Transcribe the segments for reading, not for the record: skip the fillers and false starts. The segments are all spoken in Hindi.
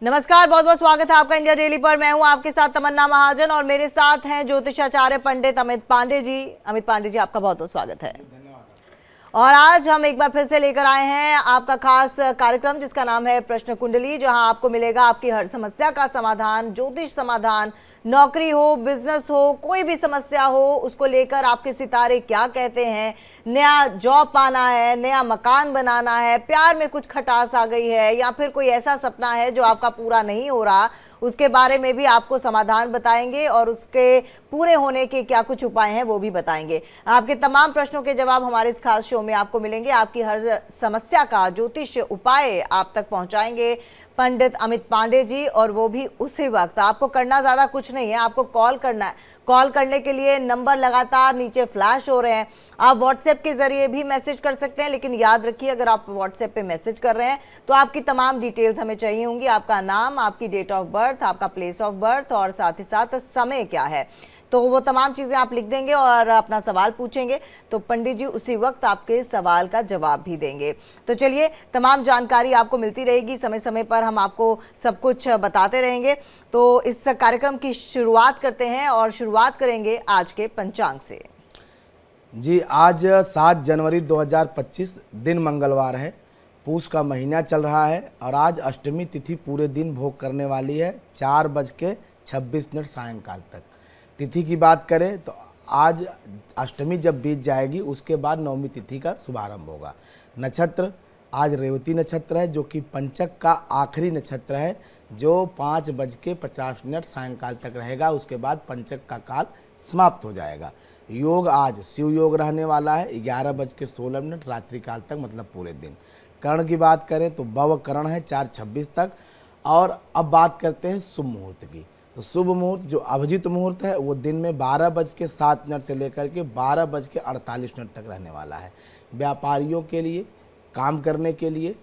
नमस्कार, बहुत बहुत स्वागत है आपका इंडिया डेली पर। मैं हूं आपके साथ तमन्ना महाजन और मेरे साथ हैं ज्योतिषाचार्य पंडित अमित पांडे जी। अमित पांडे जी, आपका बहुत बहुत स्वागत है। और आज हम एक बार फिर से लेकर आए हैं आपका खास कार्यक्रम जिसका नाम है प्रश्न कुंडली, जहां आपको मिलेगा आपकी हर समस्या का समाधान, ज्योतिष समाधान। नौकरी हो, बिजनेस हो, कोई भी समस्या हो, उसको लेकर आपके सितारे क्या कहते हैं, नया जॉब पाना है, नया मकान बनाना है, प्यार में कुछ खटास आ गई है, या फिर कोई ऐसा सपना है जो आपका पूरा नहीं हो रहा, उसके बारे में भी आपको समाधान बताएंगे और उसके पूरे होने के क्या कुछ उपाय हैं वो भी बताएंगे। आपके तमाम प्रश्नों के जवाब हमारे इस खास शो में आपको मिलेंगे। आपकी हर समस्या का ज्योतिष उपाय आप तक पहुंचाएंगे पंडित अमित पांडे जी, और वो भी उसी वक्त। आपको करना ज्यादा कुछ नहीं है, आपको कॉल करना है। कॉल करने के लिए नंबर लगातार नीचे फ्लैश हो रहे हैं। आप व्हाट्सएप के जरिए भी मैसेज कर सकते हैं, लेकिन याद रखिए अगर आप व्हाट्सएप पे मैसेज कर रहे हैं तो आपकी तमाम डिटेल्स हमें चाहिए होंगी। आपका नाम, आपकी डेट ऑफ बर्थ, आपका प्लेस ऑफ बर्थ और साथ ही साथ समय क्या है, तो वो तमाम चीज़ें आप लिख देंगे और अपना सवाल पूछेंगे तो पंडित जी उसी वक्त आपके सवाल का जवाब भी देंगे। तो चलिए, तमाम जानकारी आपको मिलती रहेगी, समय समय पर हम आपको सब कुछ बताते रहेंगे। तो इस कार्यक्रम की शुरुआत करते हैं और शुरुआत करेंगे आज के पंचांग से। जी, आज 7 जनवरी 2025 दिन मंगलवार है। पूष का महीना चल रहा है और आज अष्टमी तिथि पूरे दिन भोग करने वाली है 4:26 सायंकाल तक। तिथि की बात करें तो आज अष्टमी जब बीत जाएगी उसके बाद नवमी तिथि का शुभारंभ होगा। नक्षत्र आज रेवती नक्षत्र है, जो कि पंचक का आखिरी नक्षत्र है, जो 5:50 सायंकाल तक रहेगा। उसके बाद पंचक का काल समाप्त हो जाएगा। योग आज शिव योग रहने वाला है 11:16 रात्रि काल तक, मतलब पूरे दिन। कर्ण की बात करें तो भव कर्ण है 4:26 तक। और अब बात करते हैं शुभ मुहूर्त की। तो शुभ मुहूर्त जो अभिजीत मुहूर्त है वो दिन में 12:07 से लेकर के 12:48 तक रहने वाला है। व्यापारियों के लिए, काम करने के लिए,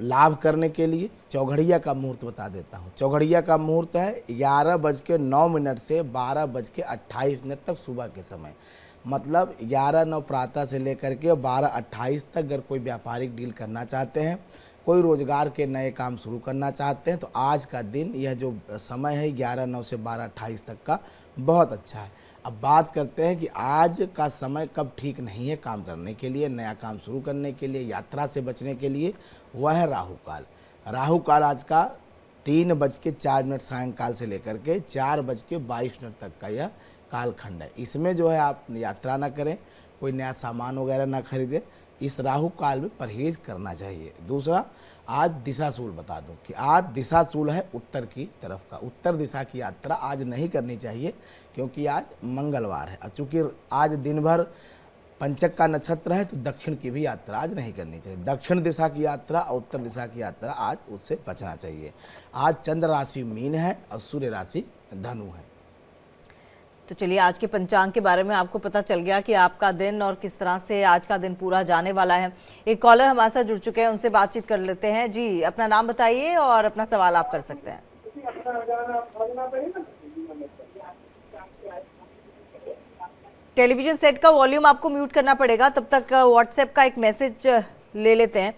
लाभ करने के लिए चौघड़िया का मुहूर्त बता देता हूँ। चौघड़िया का मुहूर्त है 11:09 से 12:28 तक सुबह के समय, मतलब 11:09 प्रातः से लेकर के 12:28 तक। अगर कोई व्यापारिक डील करना चाहते हैं, कोई रोजगार के नए काम शुरू करना चाहते हैं, तो आज का दिन, यह जो समय है 11:09 से 12:28 तक का, बहुत अच्छा है। अब बात करते हैं कि आज का समय कब ठीक नहीं है काम करने के लिए, नया काम शुरू करने के लिए, यात्रा से बचने के लिए। वह है राहु काल। राहु काल आज का 3:04 सायंकाल से लेकर के 4:22 तक का यह कालखंड है। इसमें जो है आप यात्रा ना करें, कोई नया सामान वगैरह ना खरीदें। इस राहु काल में परहेज करना चाहिए। दूसरा, आज दिशाशूल बता दूं कि आज दिशाशूल है उत्तर की तरफ का। उत्तर दिशा की यात्रा आज नहीं करनी चाहिए, क्योंकि आज मंगलवार है। चूँकि आज दिन भर पंचक का नक्षत्र है, तो दक्षिण की भी यात्रा आज नहीं करनी चाहिए। दक्षिण दिशा की यात्रा और उत्तर दिशा की यात्रा आज उससे बचना चाहिए। आज चंद्र राशि मीन है और सूर्य राशि धनु है। तो चलिए, आज के पंचांग के बारे में आपको पता चल गया कि आपका दिन और किस तरह से आज का दिन पूरा जाने वाला है। एक कॉलर हमारे साथ जुड़ चुके हैं, उनसे बातचीत कर लेते हैं। जी, अपना नाम बताइए और अपना सवाल आप कर सकते हैं। टेलीविजन सेट का वॉल्यूम आपको म्यूट करना पड़ेगा, तब तक व्हाट्सएप का एक मैसेज ले लेते हैं।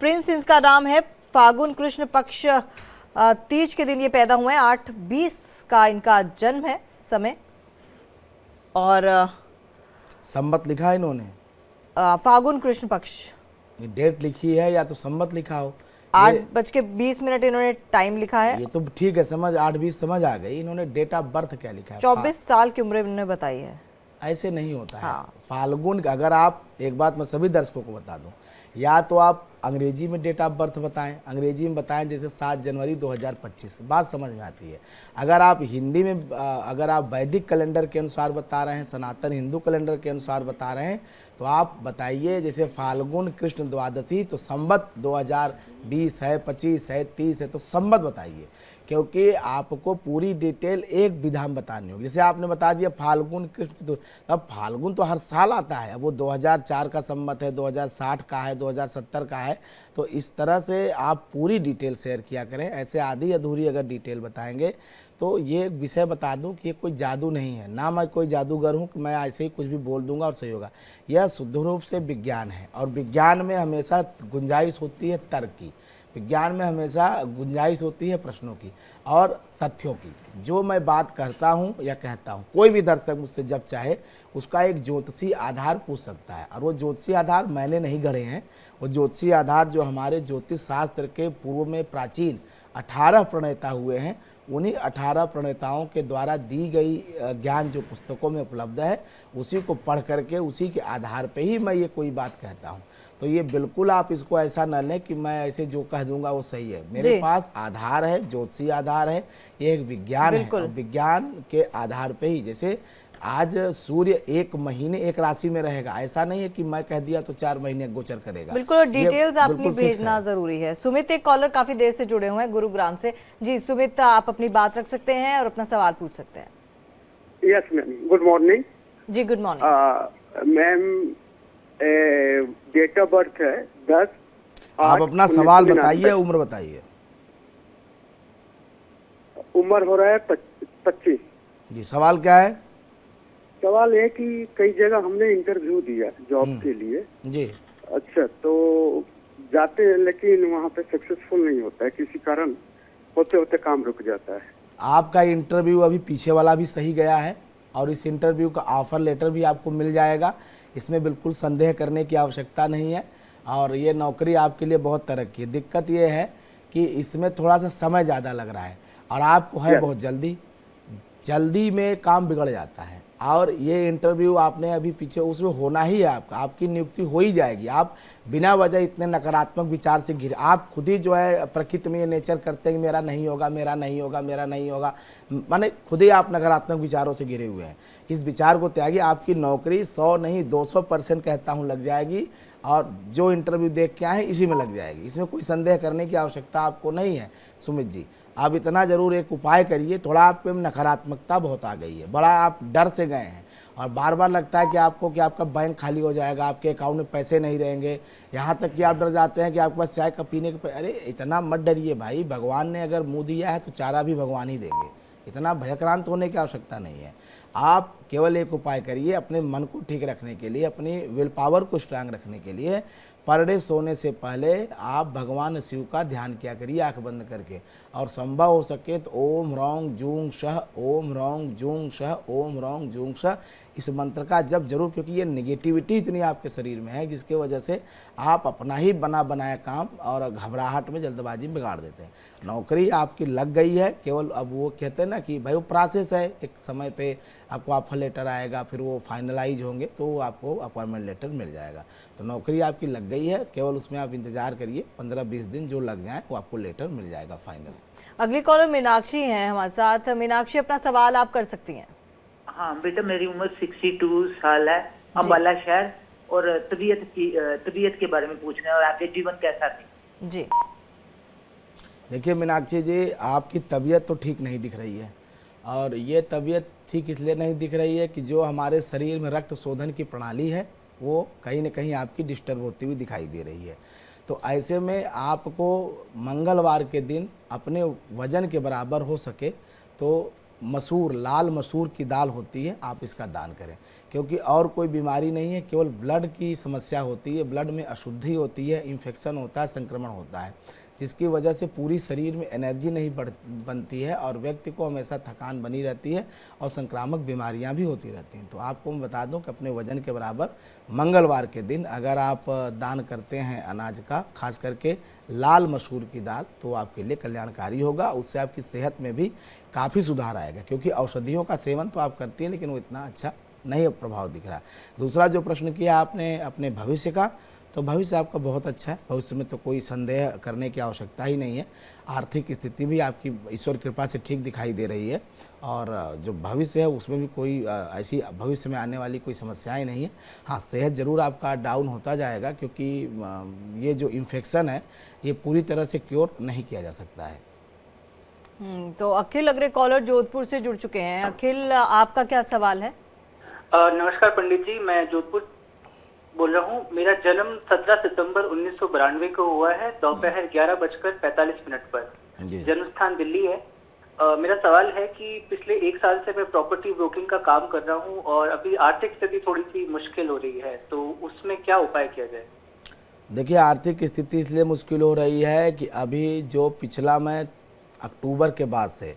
प्रिंस, इनका नाम है, फागुन कृष्ण पक्ष तीज के दिन ये पैदा हुए हैं। 8:20 का इनका जन्म है समय, और संवत लिखा है इन्होंने, फागुन कृष्ण पक्ष डेट लिखी है या तो संवत लिखा हो। 8:20 इन्होंने टाइम लिखा है। ये तो ठीक है, समझ 8:20 समझ आ गई। इन्होंने डेट ऑफ बर्थ क्या लिखा है? 24 साल की उम्र इन्होंने बताई है। ऐसे नहीं होता है। हाँ। फाल्गुन, अगर आप, एक बात मैं सभी दर्शकों को बता दूं, या तो आप अंग्रेजी में डेट ऑफ बर्थ बताएं, अंग्रेजी में बताएं जैसे 7 जनवरी 2025, बात समझ में आती है। अगर आप हिंदी में, अगर आप वैदिक कैलेंडर के अनुसार बता रहे हैं, सनातन हिंदू कैलेंडर के अनुसार बता रहे हैं, तो आप बताइए जैसे फाल्गुन कृष्ण द्वादशी, तो संवत 2020 है, 25 है, 30 है, तो संवत बताइए, क्योंकि आपको पूरी डिटेल एक विधा में बतानी होगी। जैसे आपने बता दिया फाल्गुन कृष्ण, तो अब फाल्गुन तो हर साल आता है, वो 2004 का संवत है, 2060 का है, 2070 का है। तो इस तरह से आप पूरी डिटेल शेयर किया करें। ऐसे आधी अधूरी अगर डिटेल बताएंगे तो ये विषय बता दूं कि ये कोई जादू नहीं है, ना मैं कोई जादूगर हूं कि मैं ऐसे ही कुछ भी बोल दूंगा और सही होगा। यह शुद्ध रूप से विज्ञान है, और विज्ञान में हमेशा गुंजाइश होती है तर्क की। विज्ञान में हमेशा गुंजाइश होती है प्रश्नों की और तथ्यों की। जो मैं बात करता हूँ या कहता हूँ, कोई भी दर्शक मुझसे जब चाहे उसका एक ज्योतिषी आधार पूछ सकता है, और वो ज्योतिषी आधार मैंने नहीं गढ़े हैं। वो ज्योतिषी आधार जो हमारे ज्योतिष शास्त्र के पूर्व में प्राचीन 18 प्रणेता हुए हैं, उन्हीं 18 प्रणेताओं के द्वारा दी गई ज्ञान जो पुस्तकों में उपलब्ध है, उसी को पढ़ करके उसी के आधार पे ही मैं ये कोई बात कहता हूँ। तो ये बिल्कुल आप इसको ऐसा न लें कि मैं ऐसे जो कह दूंगा वो सही है। मेरे पास आधार है, ज्योतिषी आधार है, ये एक विज्ञान है, और विज्ञान के आधार पे ही, जैसे आज सूर्य 1 महीने एक राशि में रहेगा, ऐसा नहीं है कि मैं कह दिया तो 4 महीने गोचर करेगा। बिल्कुल, और डिटेल्स आपने भेजना जरूरी है। सुमित, एक कॉलर काफी देर से जुड़े हुए हैं गुरुग्राम से। जी सुमित, आप अपनी बात रख सकते हैं और अपना सवाल पूछ सकते हैं। Yes ma'am, good morning. जी good morning ma'am, date of birth है 10। आप अपना सवाल बताइए, उम्र बताइए। उम्र हो रहा है 25। जी, सवाल क्या है? सवाल है कि कई जगह हमने इंटरव्यू दिया जॉब के लिए। जी। अच्छा, तो जाते हैं लेकिन वहाँ पे सक्सेसफुल नहीं होता है, किसी कारण होते होते काम रुक जाता है। आपका इंटरव्यू अभी पीछे वाला भी सही गया है, और इस इंटरव्यू का ऑफर लेटर भी आपको मिल जाएगा। इसमें बिल्कुल संदेह करने की आवश्यकता नहीं है, और ये नौकरी आपके लिए बहुत तरक्की है। दिक्कत ये है कि इसमें थोड़ा सा समय ज़्यादा लग रहा है, और आपको है बहुत जल्दी में काम बिगड़ जाता है। और ये इंटरव्यू आपने अभी पीछे उसमें होना ही है, आपकी नियुक्ति हो ही जाएगी। आप बिना वजह इतने नकारात्मक विचार से घिरे, आप खुद ही जो है प्रकृति में ये नेचर करते हैं कि मेरा नहीं होगा, मेरा नहीं होगा, मेरा नहीं होगा, माने खुद ही आप नकारात्मक विचारों से घिरे हुए हैं। इस विचार को त्यागिए, आपकी नौकरी 100 नहीं 200% कहता हूँ लग जाएगी, और जो इंटरव्यू देख के आए इसी में लग जाएगी। इसमें कोई संदेह करने की आवश्यकता आपको नहीं है सुमित जी। आप इतना ज़रूर एक उपाय करिए, थोड़ा आप में नकारात्मकता बहुत आ गई है, बड़ा आप डर से गए हैं, और बार बार लगता है कि आपको कि आपका बैंक खाली हो जाएगा, आपके अकाउंट में पैसे नहीं रहेंगे, यहाँ तक कि आप डर जाते हैं कि आपके पास चाय का पीने के अरे इतना मत डरिए भाई, भगवान ने अगर मुँह दिया है तो चारा भी भगवान ही देंगे। इतना भयक्रांत होने की आवश्यकता नहीं है। आप केवल एक उपाय करिए, अपने मन को ठीक रखने के लिए, अपनी विल पावर को स्ट्रांग रखने के लिए, पर डे सोने से पहले आप भगवान शिव का ध्यान किया करिए आंख बंद करके, और संभव हो सके तो ओम रौंग जूंग शह, ओम रौंग जूंग शह, ओम रौंग जूंग शह, इस मंत्र का जप जरूर, क्योंकि ये निगेटिविटी इतनी आपके शरीर में है जिसके वजह से आप अपना ही बना बनाया काम और घबराहट में जल्दबाजी बिगाड़ देते हैं। नौकरी आपकी लग गई है, केवल अब वो कहते हैं ना कि भाई वो प्रोसेस है, एक समय पे आपको ऑफर लेटर आएगा, फिर वो फाइनलाइज होंगे तो आपको अपॉइंटमेंट लेटर मिल जाएगा। तो नौकरी आपकी लग गई है, केवल उसमें आप इंतजार करिए, 15-20 दिन जो लग जाए वो आपको लेटर मिल जाएगा फाइनल। अगली कॉलर मीनाक्षी हैं हमारे साथ। मीनाक्षी, अपना सवाल आप कर सकती हैं। हाँ बेटा, मेरी उम्र 62 साल है, अम्बाला शहर, और तबीयत के बारे में पूछना है और आपके जीवन कैसा थी। जी देखिए मीनाक्षी जी, आपकी तबीयत तो ठीक नहीं दिख रही है, और ये तबीयत ठीक इसलिए नहीं दिख रही है कि जो हमारे शरीर में रक्त शोधन की प्रणाली है वो कहीं न कहीं आपकी डिस्टर्ब होती हुई दिखाई दे रही है। तो ऐसे में आपको मंगलवार के दिन अपने वजन के बराबर हो सके तो मसूर, लाल मसूर की दाल होती है, आप इसका दान करें, क्योंकि और कोई बीमारी नहीं है, केवल ब्लड की समस्या होती है, ब्लड में अशुद्धि होती है, इन्फेक्शन होता है, संक्रमण होता है, जिसकी वजह से पूरी शरीर में एनर्जी नहीं बनती है और व्यक्ति को हमेशा थकान बनी रहती है और संक्रामक बीमारियां भी होती रहती हैं। तो आपको मैं बता दूं कि अपने वजन के बराबर मंगलवार के दिन अगर आप दान करते हैं अनाज का, खास करके लाल मसूर की दाल, तो आपके लिए कल्याणकारी होगा। उससे आपकी सेहत में भी काफ़ी सुधार आएगा, क्योंकि औषधियों का सेवन तो आप करती हैं लेकिन वो इतना अच्छा नहीं प्रभाव दिख रहा। दूसरा जो प्रश्न किया आपने अपने भविष्य का, तो भविष्य आपका बहुत अच्छा है, भविष्य में तो कोई संदेह करने की आवश्यकता ही नहीं है। आर्थिक स्थिति भी आपकी ईश्वर कृपा से ठीक दिखाई दे रही है, और जो भविष्य है उसमें भी कोई ऐसी भविष्य में आने वाली कोई समस्याएं नहीं है। हाँ, सेहत जरूर आपका डाउन होता जाएगा, क्योंकि ये जो इन्फेक्शन है ये पूरी तरह से क्योर नहीं किया जा सकता है। तो अखिल अग्रे कॉलर जोधपुर से जुड़ चुके हैं। अखिल, आपका क्या सवाल है? नमस्कार पंडित जी, मैं जोधपुर बोल रहा हूँ। मेरा जन्म 17 सितंबर 1992 को हुआ है, दोपहर 11:45 पर। जन्म स्थान दिल्ली है। मेरा सवाल है कि पिछले 1 साल से मैं प्रॉपर्टी ब्रोकिंग का काम कर रहा हूँ और अभी आर्थिक स्थिति थोड़ी सी मुश्किल हो रही है, तो उसमें क्या उपाय किया जाए? देखिए, आर्थिक स्थिति इसलिए मुश्किल हो रही है कि अभी जो पिछला मैं अक्टूबर के बाद से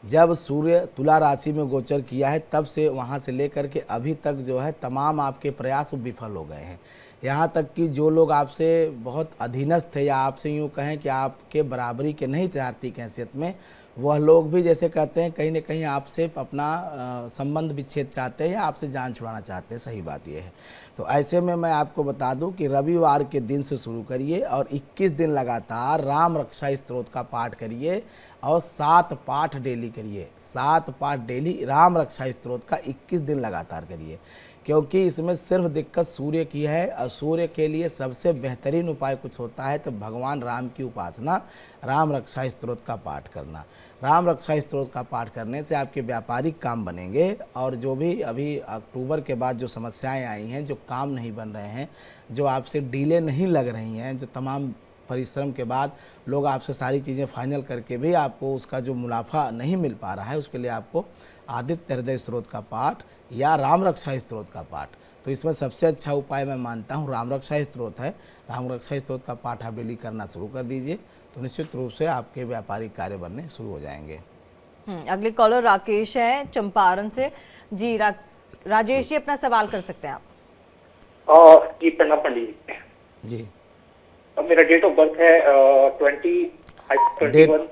जब सूर्य तुला राशि में गोचर किया है, तब से वहाँ से लेकर के अभी तक जो है तमाम आपके प्रयास विफल हो गए हैं। यहाँ तक कि जो लोग आपसे बहुत अधीनस्थ थे या आपसे यूँ कहें कि आपके बराबरी के नहीं थे आर्थिक हैसियत में, वह लोग भी जैसे कहते हैं कहीं न कहीं आपसे अपना संबंध विच्छेद चाहते हैं या आपसे जान छुड़ाना चाहते हैं। सही बात यह है। तो ऐसे में मैं आपको बता दूं कि रविवार के दिन से शुरू करिए और 21 दिन लगातार राम रक्षा स्तोत्र का पाठ करिए और 7 पाठ डेली करिए। 7 पाठ डेली राम रक्षा स्तोत्र का 21 दिन लगातार करिए, क्योंकि इसमें सिर्फ दिक्कत सूर्य की है और सूर्य के लिए सबसे बेहतरीन उपाय कुछ होता है तो भगवान राम की उपासना, राम रक्षा स्तोत्र का पाठ करना। राम रक्षा स्तोत्र का पाठ करने से आपके व्यापारिक काम बनेंगे और जो भी अभी अक्टूबर के बाद जो समस्याएं आई हैं, जो काम नहीं बन रहे हैं, जो आपसे डीले नहीं लग रही हैं, जो तमाम परिश्रम के बाद लोग आपसे सारी चीज़ें फाइनल करके भी आपको उसका जो मुनाफा नहीं मिल पा रहा है, उसके लिए आपको आदित्य हृदय स्तोत्र का पाठ या राम रक्षा स्तोत्र का पाठ, तो इसमें सबसे अच्छा उपाय मैं मानता हूँ राम रक्षा स्तोत्र है। राम रक्षा स्तोत्र का पाठ आप डेली करना शुरू कर दीजिए तो निश्चित रूप से आपके व्यापारिक कार्य बनने शुरू हो जाएंगे। अगले कॉलर राकेश है चंपारण से। जी राजेश जी, अपना सवाल कर सकते हैं आप। जी प्रणाम पंडित जी। अब मेरा डेट ऑफ बर्थ है 21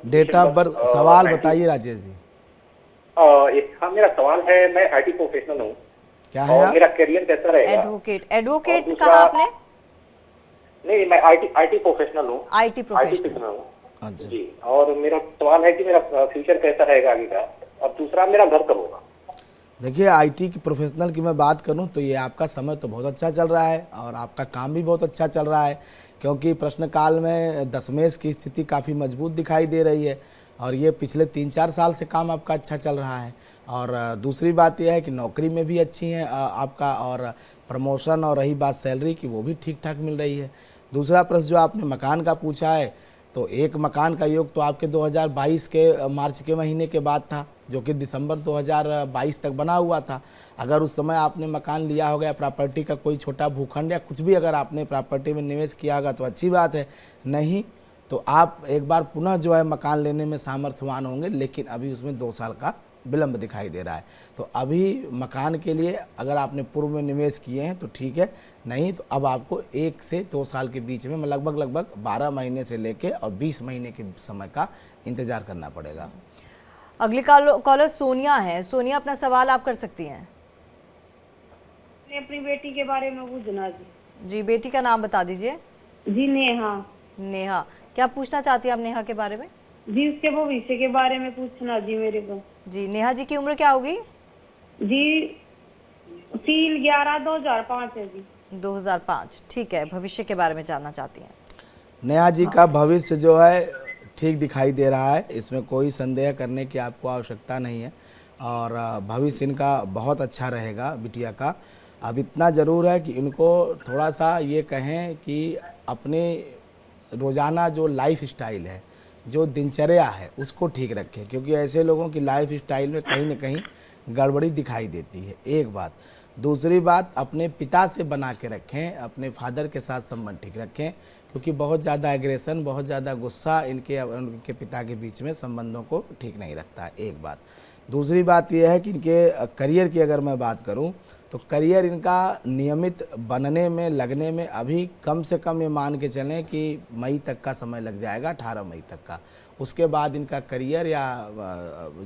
डेट ऑफ बर्थ सवाल बताइए राजेश जी। हाँ, मेरा सवाल है, मैं आईटी प्रोफेशनल हूँ। क्या है और मेरा करियर कैसा रहेगा? एडवोकेट दूसरा- कहा आपने? नहीं, मैं आईटी प्रोफेशनल हूँ। आईटी प्रोफेशनल हूँ अच्छा। जी। और मेरा सवाल है कि मेरा फ्यूचर कैसा रहेगा आगे का, और दूसरा मेरा घर कब होगा? देखिए, आईटी की प्रोफेशनल की मैं बात करूं तो ये आपका समय तो बहुत अच्छा चल रहा है और आपका काम भी बहुत अच्छा चल रहा है, क्योंकि प्रश्न काल में दशमेश की स्थिति काफ़ी मजबूत दिखाई दे रही है और ये पिछले 3-4 साल से काम आपका अच्छा चल रहा है। और दूसरी बात यह है कि नौकरी में भी अच्छी है आपका, और प्रमोशन और रही बात सैलरी की, वो भी ठीक ठाक मिल रही है। दूसरा प्रश्न जो आपने मकान का पूछा है, तो एक मकान का योग तो आपके 2022 के मार्च के महीने के बाद था, जो कि दिसंबर 2022 तक बना हुआ था। अगर उस समय आपने मकान लिया होगा या प्रॉपर्टी का कोई छोटा भूखंड या कुछ भी अगर आपने प्रॉपर्टी में निवेश किया होगा तो अच्छी बात है, नहीं तो आप एक बार पुनः जो है मकान लेने में सामर्थ्यवान होंगे, लेकिन अभी उसमें 2 साल का विलंब दिखाई दे रहा है। तो अभी मकान के लिए अगर आपने पूर्व में निवेश किए हैं तो ठीक है, नहीं तो अब आपको 1 से 2 साल के बीच में लगभग 12 महीने से लेके और 20 महीने के समय का इंतजार करना पड़ेगा। अगली कॉलर सोनिया है। सोनिया, अपना सवाल आप कर सकती हैं। अपनी बेटी के बारे में पूछना जी। जी, बेटी का नाम बता दीजिए। जी नेहा। नेहा, क्या पूछना चाहती है आप नेहा के बारे में? जी उसके भविष्य के बारे में पूछना जी मेरे को। जी, नेहा जी की उम्र क्या होगी? जी 3/11/2005 है जी। 2005, ठीक है। भविष्य के बारे में जानना चाहती हैं। नेहा जी का भविष्य जो है ठीक दिखाई दे रहा है, इसमें कोई संदेह करने की आपको आवश्यकता नहीं है और भविष्य इनका बहुत अच्छा रहेगा बिटिया का। अब इतना ज़रूर है कि इनको थोड़ा सा ये कहें कि अपने रोज़ाना जो लाइफ स्टाइल है, जो दिनचर्या है, उसको ठीक रखें, क्योंकि ऐसे लोगों की लाइफ स्टाइल में कहीं न कहीं गड़बड़ी दिखाई देती है, एक बात। दूसरी बात, अपने पिता से बना के रखें, अपने फादर के साथ संबंध ठीक रखें, क्योंकि बहुत ज़्यादा एग्रेशन, बहुत ज़्यादा गुस्सा उनके पिता के बीच में संबंधों को ठीक नहीं रखता है, एक बात। दूसरी बात यह है कि इनके करियर की अगर मैं बात करूं तो करियर इनका नियमित बनने में, लगने में अभी कम से कम ये मान के चलें कि मई तक का समय लग जाएगा, 18 मई तक का। उसके बाद इनका करियर या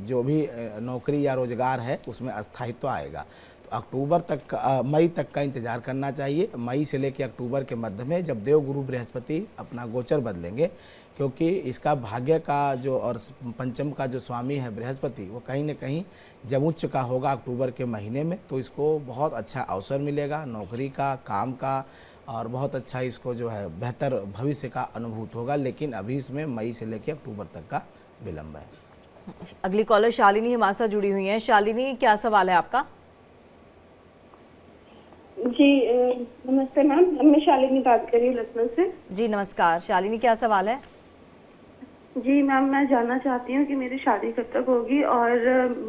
जो भी नौकरी या रोज़गार है उसमें अस्थायित्व आएगा। तो अक्टूबर तक मई तक का इंतज़ार करना चाहिए। मई से लेकर अक्टूबर के मध्य में जब देव गुरु बृहस्पति अपना गोचर बदलेंगे, क्योंकि इसका भाग्य का जो और पंचम का जो स्वामी है बृहस्पति, वो कहीं न कहीं जब उच्च का होगा अक्टूबर के महीने में, तो इसको बहुत अच्छा अवसर मिलेगा नौकरी का, काम का, और बहुत अच्छा इसको जो है बेहतर भविष्य का अनुभूत होगा। लेकिन अभी इसमें मई से लेकर अक्टूबर तक का विलंब है। अगली कॉलर शालिनी हमारे साथ जुड़ी हुई हैं। शालिनी, क्या सवाल है आपका? जी नमस्ते मैम, मैं शालिनी बात कर रही हूँ लखनऊ से। जी नमस्कार शालिनी, क्या सवाल है? जी मैम, मैं जानना चाहती हूँ कि मेरी शादी कब तक होगी और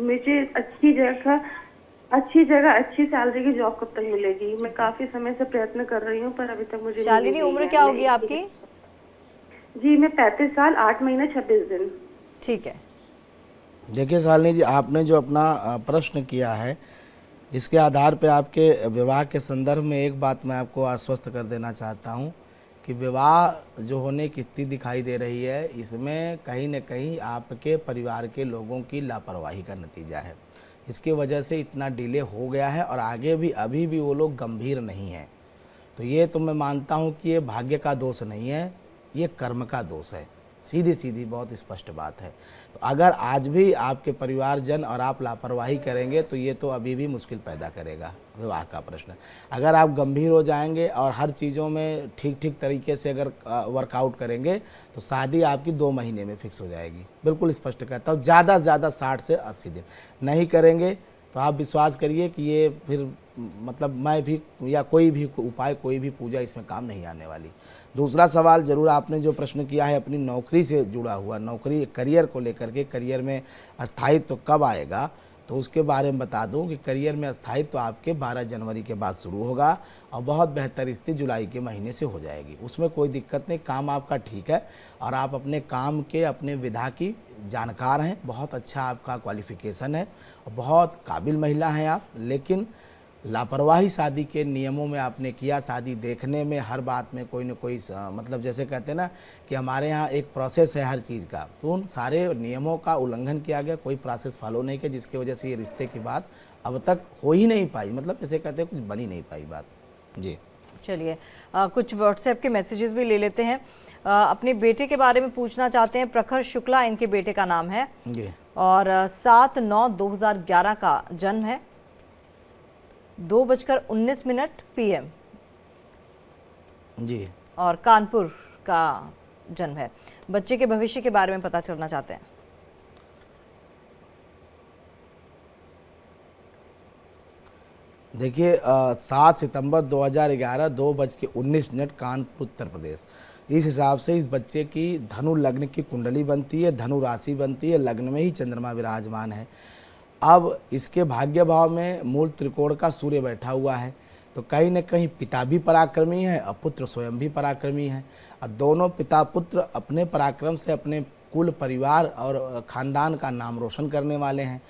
मुझे अच्छी जगह अच्छी जगह अच्छी सैलरी की जॉब कब तक मिलेगी? मैं काफी समय से प्रयत्न कर रही हूँ पर अभी तक मुझे शालिनी, मिल नहीं उम्र रही क्या है। होगी आपकी? जी मैं 35 साल 8 महीने 26 दिन। ठीक है। देखिए शालिनी जी, आपने जो अपना प्रश्न किया है, इसके आधार पे आपके विवाह के संदर्भ में एक बात मैं आपको आश्वस्त कर देना चाहता हूँ कि विवाह जो होने की स्थिति दिखाई दे रही है, इसमें कहीं न कहीं आपके परिवार के लोगों की लापरवाही का नतीजा है। इसकी वजह से इतना डिले हो गया है और आगे भी अभी भी वो लोग गंभीर नहीं हैं। तो ये तो मैं मानता हूँ कि ये भाग्य का दोष नहीं है, ये कर्म का दोष है। सीधी सीधी बहुत स्पष्ट बात है। तो अगर आज भी आपके परिवारजन और आप लापरवाही करेंगे तो ये तो अभी भी मुश्किल पैदा करेगा विवाह का प्रश्न। अगर आप गंभीर हो जाएंगे और हर चीज़ों में ठीक ठीक तरीके से अगर वर्कआउट करेंगे तो शादी आपकी 2 महीने में फिक्स हो जाएगी। बिल्कुल स्पष्ट कहता हूँ, ज़्यादा से ज़्यादा 60 से 80 दिन। नहीं करेंगे तो आप विश्वास करिए कि ये फिर मतलब मैं भी या कोई भी उपाय, कोई भी पूजा इसमें काम नहीं आने वाली। दूसरा सवाल जरूर आपने जो प्रश्न किया है अपनी नौकरी से जुड़ा हुआ, नौकरी करियर को लेकर के, करियर में स्थायित्व तो कब आएगा, तो उसके बारे में बता दूं कि करियर में स्थायित्व तो आपके 12 जनवरी के बाद शुरू होगा और बहुत बेहतर स्थिति जुलाई के महीने से हो जाएगी। उसमें कोई दिक्कत नहीं, काम आपका ठीक है और आप अपने काम के, अपने विधा की जानकार हैं, बहुत अच्छा आपका क्वालिफिकेशन है और बहुत काबिल महिला हैं आप। लेकिन लापरवाही शादी के नियमों में आपने किया। शादी देखने में हर बात में कोई न कोई मतलब जैसे कहते हैं ना कि हमारे यहाँ एक प्रोसेस है हर चीज़ का, तो उन सारे नियमों का उल्लंघन किया गया, कोई प्रोसेस फॉलो नहीं किया, जिसकी वजह से ये रिश्ते की बात अब तक हो ही नहीं पाई। मतलब जैसे कहते हैं कुछ बन ही नहीं पाई बात। जी चलिए कुछ व्हाट्सएप के मैसेजेस भी ले लेते हैं। अपने बेटे के बारे में पूछना चाहते हैं। प्रखर शुक्ला इनके बेटे का नाम है जी और 7/9/2011 का जन्म है, 2:19 PM जी और कानपुर का जन्म है। बच्चे के भविष्य के बारे में पता करना चाहते हैं। देखिए 7 सितंबर 2011 2:19 कानपुर उत्तर प्रदेश। इस हिसाब से इस बच्चे की धनु लग्न की कुंडली बनती है, धनु राशि बनती है, लग्न में ही चंद्रमा विराजमान है। अब इसके भाग्य भाव में मूल त्रिकोण का सूर्य बैठा हुआ है, तो कहीं न कहीं पिता भी पराक्रमी है और पुत्र स्वयं भी पराक्रमी है। और दोनों पिता पुत्र अपने पराक्रम से अपने कुल, परिवार और ख़ानदान का नाम रोशन करने वाले हैं।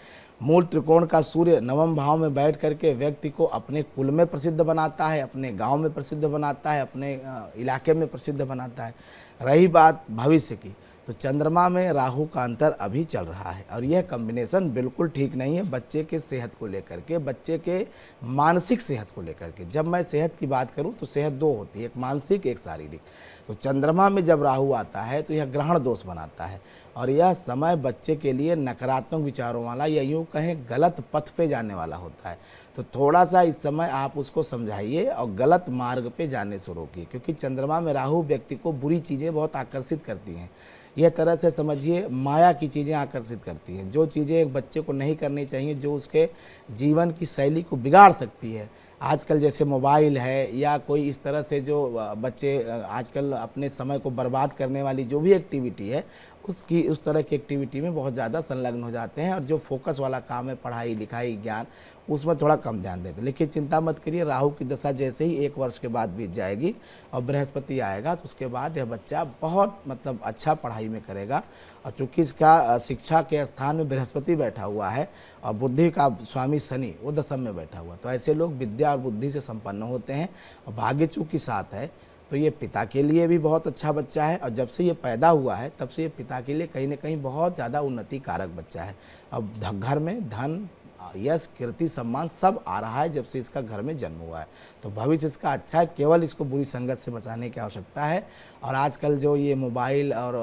मूल त्रिकोण का सूर्य नवम भाव में बैठ करके व्यक्ति को अपने कुल में प्रसिद्ध बनाता है, अपने गांव में प्रसिद्ध बनाता है, अपने इलाके में प्रसिद्ध बनाता है। रही बात भविष्य की, तो चंद्रमा में राहु का अंतर अभी चल रहा है और यह कॉम्बिनेशन बिल्कुल ठीक नहीं है बच्चे के सेहत को लेकर के, बच्चे के मानसिक सेहत को लेकर के। जब मैं सेहत की बात करूं तो सेहत 2 होती है, एक मानसिक एक शारीरिक। तो चंद्रमा में जब राहु आता है तो यह ग्रहण दोष बनाता है और यह समय बच्चे के लिए नकारात्मक विचारों वाला या यूँ कहें गलत पथ पे जाने वाला होता है। तो थोड़ा सा इस समय आप उसको समझाइए और गलत मार्ग पे जाने से रोकिए, क्योंकि चंद्रमा में राहु व्यक्ति को बुरी चीज़ें बहुत आकर्षित करती हैं। यह तरह से समझिए माया की चीज़ें आकर्षित करती हैं, जो चीज़ें एक बच्चे को नहीं करनी चाहिए, जो उसके जीवन की शैली को बिगाड़ सकती है। आजकल जैसे मोबाइल है या कोई इस तरह से जो बच्चे आजकल अपने समय को बर्बाद करने वाली जो भी एक्टिविटी है, उसकी उस तरह की एक्टिविटी में बहुत ज़्यादा संलग्न हो जाते हैं और जो फोकस वाला काम है, पढ़ाई लिखाई ज्ञान, उसमें थोड़ा कम ध्यान देते हैं। लेकिन चिंता मत करिए, राहु की दशा जैसे ही 1 वर्ष के बाद बीत जाएगी और बृहस्पति आएगा तो उसके बाद यह बच्चा बहुत मतलब अच्छा पढ़ाई में करेगा। और चूँकि इसका शिक्षा के स्थान में बृहस्पति बैठा हुआ है और बुद्धि का स्वामी शनि वो दशम में बैठा हुआ, तो ऐसे लोग विद्या और बुद्धि से संपन्न होते हैं और भाग्य चूँकि साथ है तो ये पिता के लिए भी बहुत अच्छा बच्चा है और जब से ये पैदा हुआ है तब से ये पिता के लिए कहीं ना कहीं बहुत ज़्यादा उन्नति कारक बच्चा है। अब घर में धन, यश, कीर्ति, सम्मान सब आ रहा है जब से इसका घर में जन्म हुआ है, तो भविष्य इसका अच्छा है। केवल इसको बुरी संगत से बचाने की आवश्यकता है। और आजकल जो ये मोबाइल और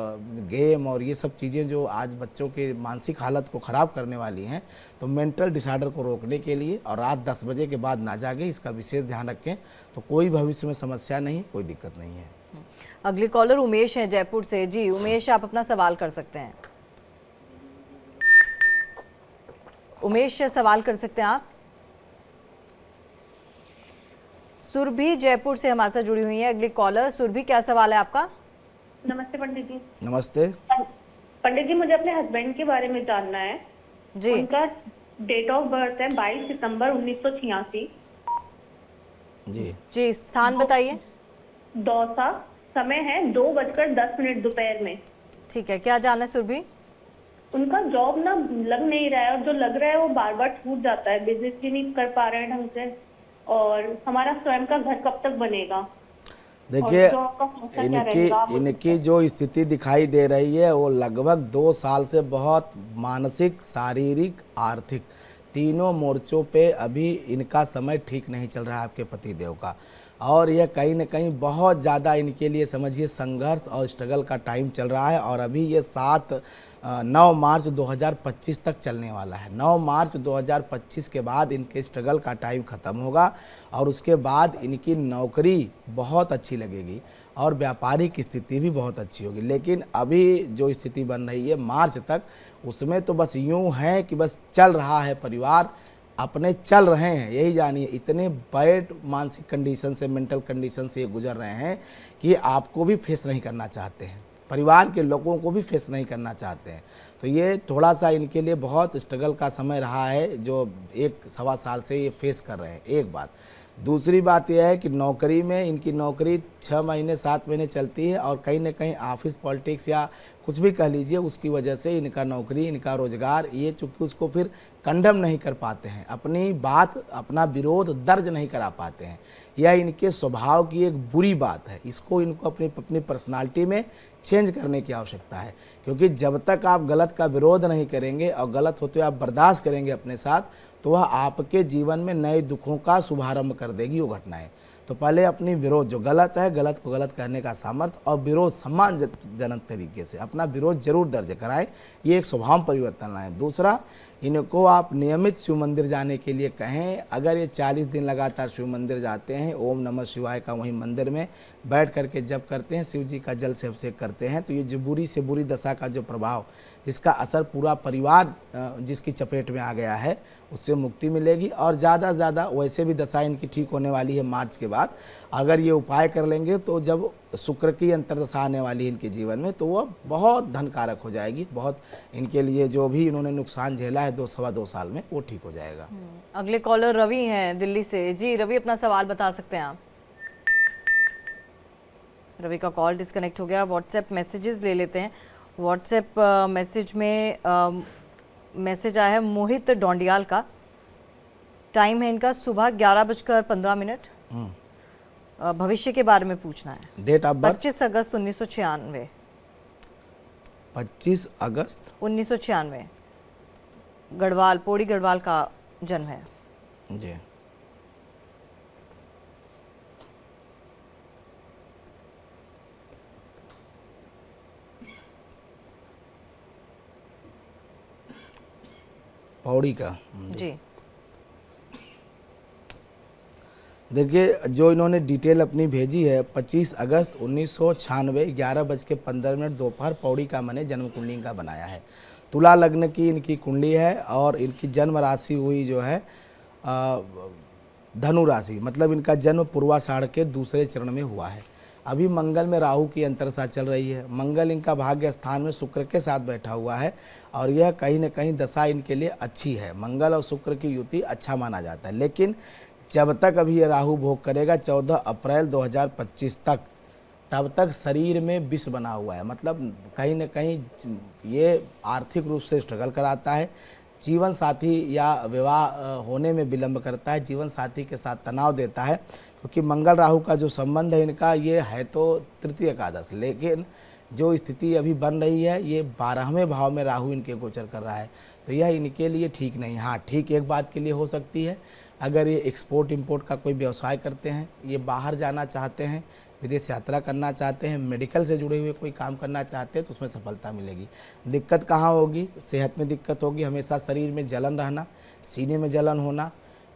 गेम और ये सब चीज़ें जो आज बच्चों के मानसिक हालत को ख़राब करने वाली हैं, तो मेंटल डिसऑर्डर को रोकने के लिए और रात 10 बजे के बाद ना जागे, इसका विशेष ध्यान रखें, तो कोई भविष्य में समस्या नहीं, कोई दिक्कत नहीं है। अगली कॉलर उमेश है जयपुर से। जी उमेश, आप अपना सवाल कर सकते हैं। उमेश सवाल कर सकते हैं आप। सुरभि जयपुर से हमारे साथ जुड़ी हुई है अगली कॉलर। सुरभि, क्या सवाल है आपका? नमस्ते पंडित जी। नमस्ते पंडित जी, मुझे अपने हस्बैंड के बारे में जानना है। जी। उनका डेट ऑफ बर्थ है 22 सितंबर 1986। जी स्थान बताइए। दौसा। समय है 2:10 दोपहर में। ठीक है, क्या जाना है सुरभि? उनका जॉब ना लग नहीं रहा है, और जो लग रहा है वो बार बार छूट जाता है, बिजनेस भी नहीं कर पा रहे हैं ढंग से, और हमारा स्वयं का घर कब तक बनेगा? देखिए, और job का फैसला क्या रहेगा? आप इनकी जो स्थिति दिखाई दे रही है वो लगभग 2 साल से बहुत मानसिक, शारीरिक, आर्थिक तीनों मोर्चों पे अभी इनका समय ठीक नहीं चल रहा है आपके पतिदेव का। और यह कहीं न कहीं बहुत ज़्यादा इनके लिए समझिए संघर्ष और स्ट्रगल का टाइम चल रहा है। और अभी ये 9 मार्च 2025 तक चलने वाला है। 9 मार्च 2025 के बाद इनके स्ट्रगल का टाइम ख़त्म होगा और उसके बाद इनकी नौकरी बहुत अच्छी लगेगी और व्यापारिक स्थिति भी बहुत अच्छी होगी। लेकिन अभी जो स्थिति बन रही है मार्च तक, उसमें तो बस यूँ है कि बस चल रहा है, परिवार अपने चल रहे हैं, यही जानिए। इतने बैड मानसिक कंडीशन से, मेंटल कंडीशन से ये गुजर रहे हैं कि आपको भी फेस नहीं करना चाहते हैं, परिवार के लोगों को भी फेस नहीं करना चाहते हैं। तो ये थोड़ा सा इनके लिए बहुत स्ट्रगल का समय रहा है जो 1-1.25 साल से ये फेस कर रहे हैं। एक बात। दूसरी बात यह है कि नौकरी में इनकी नौकरी 6 महीने 7 महीने चलती है और कहीं ना कहीं ऑफिस पॉलिटिक्स या कुछ भी कह लीजिए, उसकी वजह से इनका नौकरी, इनका रोजगार, ये चूँकि उसको फिर कंडम नहीं कर पाते हैं, अपनी बात, अपना विरोध दर्ज नहीं करा पाते हैं। यह इनके स्वभाव की एक बुरी बात है। इसको इनको अपनी पर्सनालिटी में चेंज करने की आवश्यकता है, क्योंकि जब तक आप गलत का विरोध नहीं करेंगे और गलत होते हुए आप बर्दाश्त करेंगे अपने साथ, तो वह आपके जीवन में नए दुखों का शुभारंभ कर देगी वो घटनाएं। तो पहले अपनी विरोध, जो गलत है, गलत को गलत कहने का सामर्थ्य और विरोध सम्मानजनक तरीके से अपना विरोध जरूर दर्ज कराएं, ये एक स्वभाव परिवर्तन लाएं। दूसरा, इनको आप नियमित शिव मंदिर जाने के लिए कहें। अगर ये 40 दिन लगातार शिव मंदिर जाते हैं, ओम नमः शिवाय का वहीं मंदिर में बैठ करके जप करते हैं, शिव जी का जल से अभिषेक करते हैं, तो ये जो बुरी से बुरी दशा का जो प्रभाव, इसका असर पूरा परिवार जिसकी चपेट में आ गया है, उससे मुक्ति मिलेगी। और ज़्यादा से ज़्यादा वैसे भी दशा इनकी ठीक होने वाली है मार्च के बाद। अगर ये उपाय कर लेंगे तो जब शुक्र की अंतर्दशा आने वाली है इनके जीवन में, तो वह बहुत धनकारक हो जाएगी। बहुत इनके लिए जो भी इन्होंने नुकसान झेला है 2-2.25 साल में, वो ठीक हो जाएगा। अगले कॉलर रवि हैं दिल्ली से। जी रवि, अपना सवाल बता सकते हैं आप। रवि का कॉल डिस्कनेक्ट हो गया। व्हाट्सएप मैसेजेस ले लेते हैं। व्हाट्सएप मैसेज में मैसेज आया है मोहित डोंडियाल का। टाइम है इनका सुबह 11:15। भविष्य के बारे में पूछना है। डेट ऑफ बर्थ 25 अगस्त 1996। 25 अगस्त 1996 गढ़वाल, पौड़ी गढ़वाल का जन्म है। जी। पौड़ी का। जी देखिए, जो इन्होंने डिटेल अपनी भेजी है, 25 अगस्त 1996 11:15 दोपहर, पौड़ी का मैंने जन्म कुंडली का बनाया है। तुला लग्न की इनकी कुंडली है और इनकी जन्म राशि हुई जो है धनु राशि, मतलब इनका जन्म पूर्वाषाढ़ के दूसरे चरण में हुआ है। अभी मंगल में राहु की अंतरदशा चल रही है। मंगल इनका भाग्य स्थान में शुक्र के साथ बैठा हुआ है और यह कहीं न कहीं दशा इनके लिए अच्छी है। मंगल और शुक्र की युति अच्छा माना जाता है। लेकिन जब तक अभी ये राहु भोग करेगा 14 अप्रैल 2025 तक, तब तक शरीर में विष बना हुआ है। मतलब कहीं न कहीं ये आर्थिक रूप से स्ट्रगल कराता है, जीवन साथी या विवाह होने में विलंब करता है, जीवन साथी के साथ तनाव देता है, क्योंकि मंगल राहु का जो संबंध है इनका, ये है तो तृतीय एकादश, लेकिन जो स्थिति अभी बन रही है ये 12वें भाव में राहु इनके गोचर कर रहा है, तो यह इनके लिए ठीक नहीं। हाँ, ठीक एक बात के लिए हो सकती है, अगर ये एक्सपोर्ट इंपोर्ट का कोई व्यवसाय करते हैं, ये बाहर जाना चाहते हैं, विदेश यात्रा करना चाहते हैं, मेडिकल से जुड़े हुए कोई काम करना चाहते हैं, तो उसमें सफलता मिलेगी। दिक्कत कहाँ होगी? सेहत में दिक्कत होगी, हमेशा शरीर में जलन रहना, सीने में जलन होना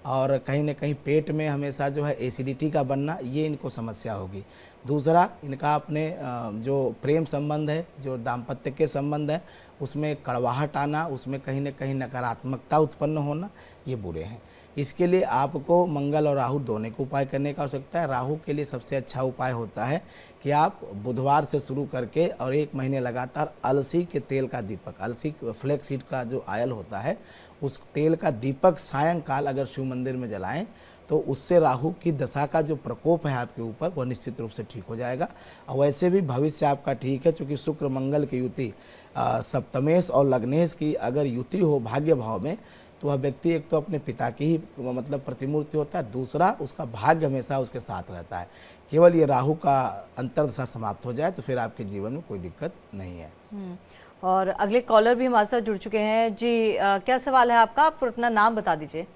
और कहीं न कहीं पेट में हमेशा जो है एसिडिटी का बनना, ये इनको समस्या होगी। दूसरा, इनका अपने जो प्रेम संबंध है, जो दाम्पत्य के संबंध है, उसमें कड़वाहट आना, उसमें कहीं न कहीं नकारात्मकता उत्पन्न होना, ये बुरे हैं। इसके लिए आपको मंगल और राहु दोनों को उपाय करने का आवश्यकता है। राहु के लिए सबसे अच्छा उपाय होता है कि आप बुधवार से शुरू करके और 1 महीने लगातार अलसी के तेल का दीपक, अलसी फ्लैक्स सीड का जो आयल होता है, उस तेल का दीपक सायंकाल अगर शिव मंदिर में जलाएं तो उससे राहु की दशा का जो प्रकोप है आपके ऊपर वह निश्चित रूप से ठीक हो जाएगा। और वैसे भी भविष्य आपका ठीक है, क्योंकि शुक्र मंगल की युति सप्तमेश और लग्नेश की अगर युति हो भाग्य भाव में, तो वह व्यक्ति एक तो अपने पिता की ही मतलब प्रतिमूर्ति होता है, दूसरा उसका भाग्य हमेशा उसके साथ रहता है। केवल ये राहु का अंतर्दशा समाप्त हो जाए तो फिर आपके जीवन में कोई दिक्कत नहीं है। और अगले कॉलर भी हमारे साथ जुड़ चुके हैं जी। क्या सवाल है आपका? आप अपना नाम बता दीजिए।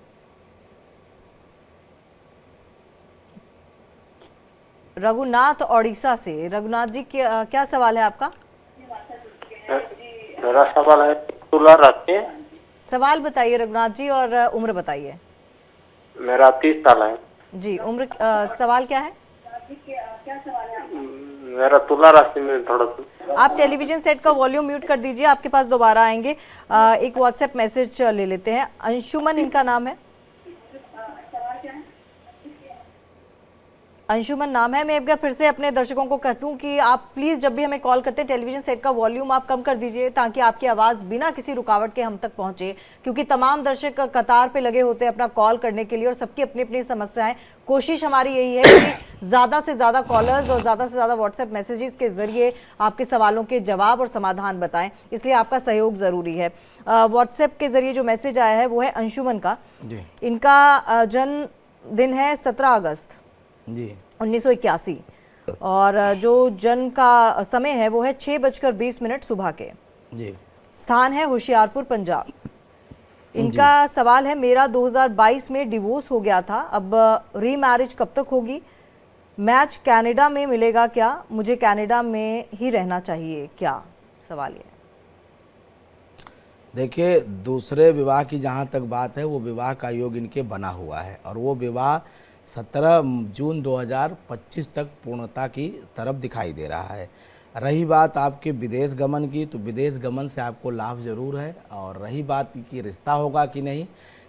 रघुनाथ ओडिशा से। रघुनाथ जी क्या सवाल है आपका? मेरा सवाल है तुला राशि। सवाल बताइए रघुनाथ जी और उम्र बताइए। मेरा 30 साल है जी। उम्र सवाल क्या है? मेरा तुला राशि में थोड़ा सा। आप टेलीविजन सेट का वॉल्यूम म्यूट कर दीजिए, आपके पास दोबारा आएंगे। एक व्हाट्सएप मैसेज ले लेते हैं। अंशुमन इनका नाम है। अंशुमन नाम है। मैं एक बार फिर से अपने दर्शकों को कहता हूँ कि आप प्लीज़ जब भी हमें कॉल करते हैं टेलीविजन सेट का वॉल्यूम आप कम कर दीजिए, ताकि आपकी आवाज़ बिना किसी रुकावट के हम तक पहुँचे, क्योंकि तमाम दर्शक कतार पे लगे होते हैं अपना कॉल करने के लिए और सबकी अपनी अपनी समस्याएं। कोशिश हमारी यही है कि ज़्यादा से ज़्यादा कॉलर्स और ज़्यादा से ज़्यादा व्हाट्सएप मैसेजेस के ज़रिए आपके सवालों के जवाब और समाधान बताएं, इसलिए आपका सहयोग ज़रूरी है। व्हाट्सएप के ज़रिए जो मैसेज आया है वो है अंशुमन का। इनका जन्मदिन है 17 अगस्त जी 1981 और जो जन्म का समय है वो है 6:20 सुबह के। जी। स्थान है होशियारपुर, पंजाब। इनका सवाल है, मेरा 2022 में डिवोर्स हो गया था, अब रीमैरिज कब तक होगी? मैच कनाडा में मिलेगा क्या? मुझे कनाडा में ही रहना चाहिए क्या? सवाल ये। देखिए, दूसरे विवाह की जहाँ तक बात है, वो विवाह का योग इनके बना हुआ है और वो विवाह 17 जून 2025 तक पूर्णता की तरफ दिखाई दे रहा है। रही बात आपके विदेश गमन की, तो विदेश गमन से आपको लाभ ज़रूर है, और रही बात कि रिश्ता होगा कि नहीं,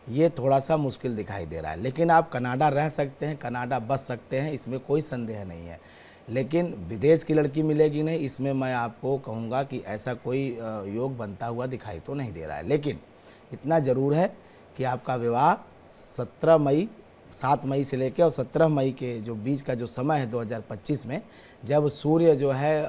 ये थोड़ा सा मुश्किल दिखाई दे रहा है। लेकिन आप कनाडा रह सकते हैं, कनाडा बस सकते हैं, इसमें कोई संदेह नहीं है। लेकिन विदेश की लड़की मिलेगी नहीं, इसमें मैं आपको कहूँगा कि ऐसा कोई योग बनता हुआ दिखाई तो नहीं दे रहा है। लेकिन इतना ज़रूर है कि आपका विवाह 7 मई से लेकर और 17 मई के जो बीच का जो समय है 2025 में, जब सूर्य जो है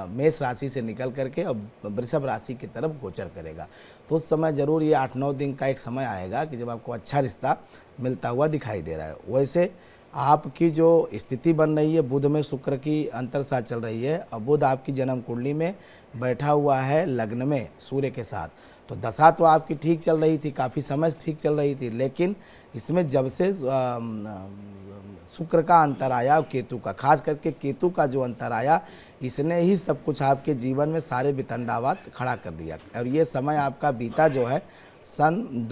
मेष राशि से निकल करके और वृषभ राशि की तरफ गोचर करेगा, तो उस समय ज़रूर ये 8-9 दिन का एक समय आएगा कि जब आपको अच्छा रिश्ता मिलता हुआ दिखाई दे रहा है। वैसे आपकी जो स्थिति बन रही है, बुध में शुक्र की अंतरसा चल रही है और बुध आपकी जन्म कुंडली में बैठा हुआ है लग्न में सूर्य के साथ, तो दशा तो आपकी ठीक चल रही थी, काफ़ी समय से ठीक चल रही थी। लेकिन इसमें जब से शुक्र का अंतर आया और केतु का, खास करके केतु का जो अंतर आया, इसने ही सब कुछ आपके जीवन में सारे वितंडावाद खड़ा कर दिया। और ये समय आपका बीता जो है सन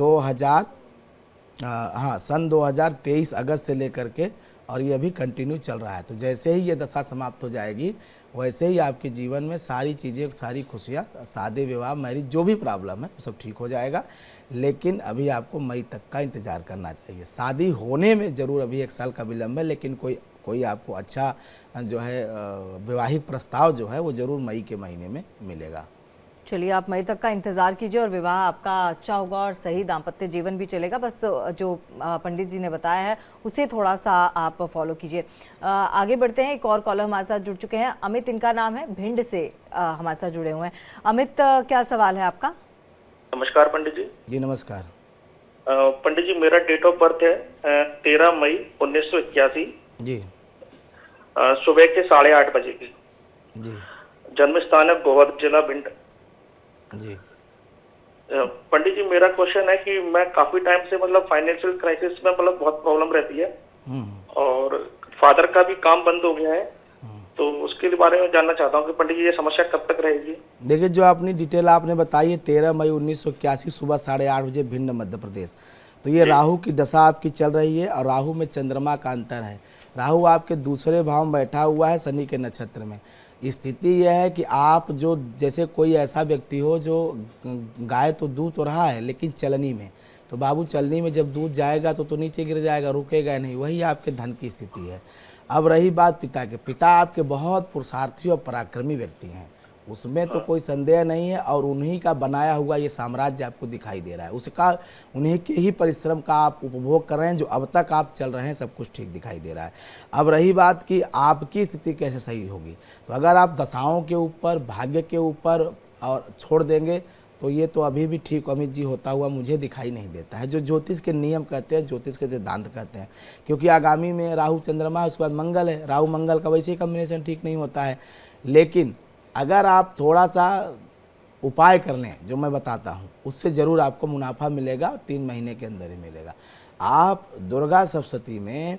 2023 अगस्त से लेकर के, और ये अभी कंटिन्यू चल रहा है। तो जैसे ही ये दशा समाप्त हो जाएगी, वैसे ही आपके जीवन में सारी चीज़ें, सारी खुशियाँ, शादी विवाह मैरिज जो भी प्रॉब्लम है वो सब ठीक हो जाएगा। लेकिन अभी आपको मई तक का इंतज़ार करना चाहिए। शादी होने में ज़रूर अभी 1 साल का विलम्ब है, लेकिन कोई आपको अच्छा जो है वैवाहिक प्रस्ताव जो है वो ज़रूर मई के महीने में मिलेगा। चलिए, आप मई तक का इंतज़ार कीजिए और विवाह आपका अच्छा होगा और सही दाम्पत्य जीवन भी चलेगा। बस जो पंडित जी ने बताया है उसे थोड़ा सा आप फॉलो कीजिए। आगे बढ़ते हैं। एक और कॉलर हमारे साथ जुड़ चुके हैं, अमित इनका नाम है, भिंड से हमारे साथ जुड़े हुए हैं। अमित, क्या सवाल है आपका? नमस्कार पंडित जी। जी नमस्कार। पंडित जी, मेरा डेट ऑफ बर्थ है 13 मई 1981 जी। सुबह के 8:30 बजे की। जी। जन्म स्थान है गोहद, जिला भिंड। जी। पंडित जी, मेरा क्वेश्चन है कि मैं काफी टाइम से मतलब फाइनेंशियल क्राइसिस में मतलब बहुत प्रॉब्लम रहती है और फादर का भी काम बंद हो गया है, तो उसके बारे में जानना चाहता हूँ कि पंडित जी ये समस्या कब तक रहेगी? देखिए, जो अपनी डिटेल आपने बताई है 13 मई 1981 सुबह 8:30 बजे भिंड मध्य प्रदेश, तो ये राहु की दशा आपकी चल रही है और राहु में चंद्रमा का अंतर है। राहु आपके दूसरे भाव में बैठा हुआ है शनि के नक्षत्र में। स्थिति यह है कि आप जो जैसे कोई ऐसा व्यक्ति हो जो गाय तो दूध तो रहा है लेकिन चलनी में, तो बाबू चलनी में जब दूध जाएगा तो नीचे गिर जाएगा, रुकेगा नहीं, वही आपके धन की स्थिति है। अब रही बात पिता के, पिता आपके बहुत पुरुषार्थी और पराक्रमी व्यक्ति हैं, उसमें तो कोई संदेह नहीं है, और उन्हीं का बनाया हुआ ये साम्राज्य आपको दिखाई दे रहा है, उसका उन्हीं के ही परिश्रम का आप उपभोग कर रहे हैं, जो अब तक आप चल रहे हैं सब कुछ ठीक दिखाई दे रहा है। अब रही बात कि आपकी स्थिति कैसे सही होगी, तो अगर आप दशाओं के ऊपर, भाग्य के ऊपर और छोड़ देंगे तो ये तो अभी भी ठीक अमित जी होता हुआ मुझे दिखाई नहीं देता है, जो ज्योतिष के नियम कहते हैं, ज्योतिष के सिद्धांत कहते हैं। क्योंकि आगामी में राहु चंद्रमा है, उसके बाद मंगल है, राहु मंगल का वैसे ही कम्बिनेशन ठीक नहीं होता है। लेकिन अगर आप थोड़ा सा उपाय कर लें जो मैं बताता हूँ, उससे ज़रूर आपको मुनाफा मिलेगा, 3 महीने के अंदर ही मिलेगा। आप दुर्गा सप्तशती में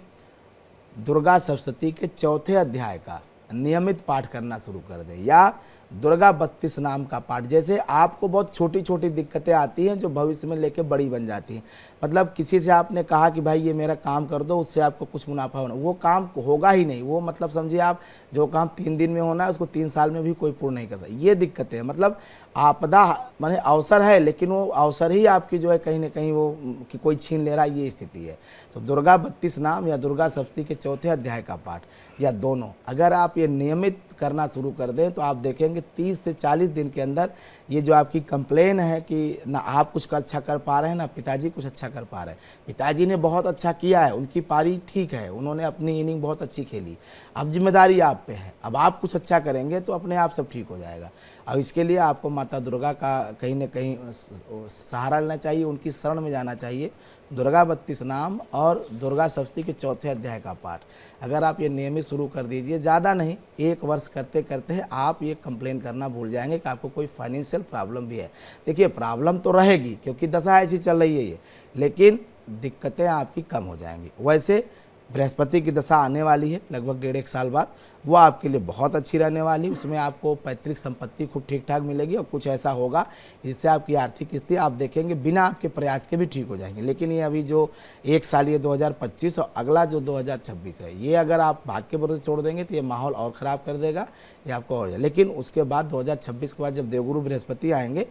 दुर्गा सप्तशती के 4थे अध्याय का नियमित पाठ करना शुरू कर दें, या दुर्गा 32 नाम का पाठ। जैसे आपको बहुत छोटी छोटी दिक्कतें आती हैं जो भविष्य में लेके बड़ी बन जाती हैं। मतलब किसी से आपने कहा कि भाई ये मेरा काम कर दो, उससे आपको कुछ मुनाफा होना, वो काम होगा ही नहीं। वो मतलब समझिए आप जो काम 3 दिन में होना है उसको 3 साल में भी कोई पूर्ण नहीं करता। ये दिक्कतें हैं, मतलब आपदा माने अवसर है, लेकिन वो अवसर ही आपकी जो है कहीं ना कहीं वो कि कोई छीन ले रहा है, ये स्थिति है। तो दुर्गा 32 नाम या दुर्गा सप्तशती के 4थे अध्याय का पाठ या दोनों अगर आप ये नियमित करना शुरू कर दें तो आप देखेंगे 30 से 40 दिन के अंदर ये जो आपकी कंप्लेन है कि ना आप कुछ अच्छा कर पा रहे हैं ना पिताजी कुछ अच्छा कर पा रहे हैं। पिताजी ने बहुत अच्छा किया है, उनकी पारी ठीक है, उन्होंने अपनी इनिंग बहुत अच्छी खेली, अब जिम्मेदारी आप पे है, अब आप कुछ अच्छा करेंगे तो अपने आप सब ठीक हो जाएगा। अब इसके लिए आपको माता दुर्गा का कहीं ना कहीं सहारा लेना चाहिए, उनकी शरण में जाना चाहिए। दुर्गा 32 नाम और दुर्गा सप्तशती के 4थे अध्याय का पाठ अगर आप ये नियमित शुरू कर दीजिए, ज़्यादा नहीं 1 वर्ष करते करते आप ये कंप्लेन करना भूल जाएंगे कि आपको कोई फाइनेंशियल प्रॉब्लम भी है। देखिए प्रॉब्लम तो रहेगी क्योंकि दशा ऐसी चल रही है ये, लेकिन दिक्कतें आपकी कम हो जाएंगी। वैसे बृहस्पति की दशा आने वाली है लगभग 1.5 साल बाद, वो आपके लिए बहुत अच्छी रहने वाली। उसमें आपको पैतृक संपत्ति खूब ठीक ठाक मिलेगी और कुछ ऐसा होगा जिससे आपकी आर्थिक स्थिति आप देखेंगे बिना आपके प्रयास के भी ठीक हो जाएंगे। लेकिन ये अभी जो 1 साल ये 2025 और अगला जो 2026 है, ये अगर आप भाग्य के भरोसे छोड़ देंगे तो ये माहौल और ख़राब कर देगा, ये आपको और। लेकिन उसके बाद 2026 के बाद जब देवगुरु बृहस्पति आएंगे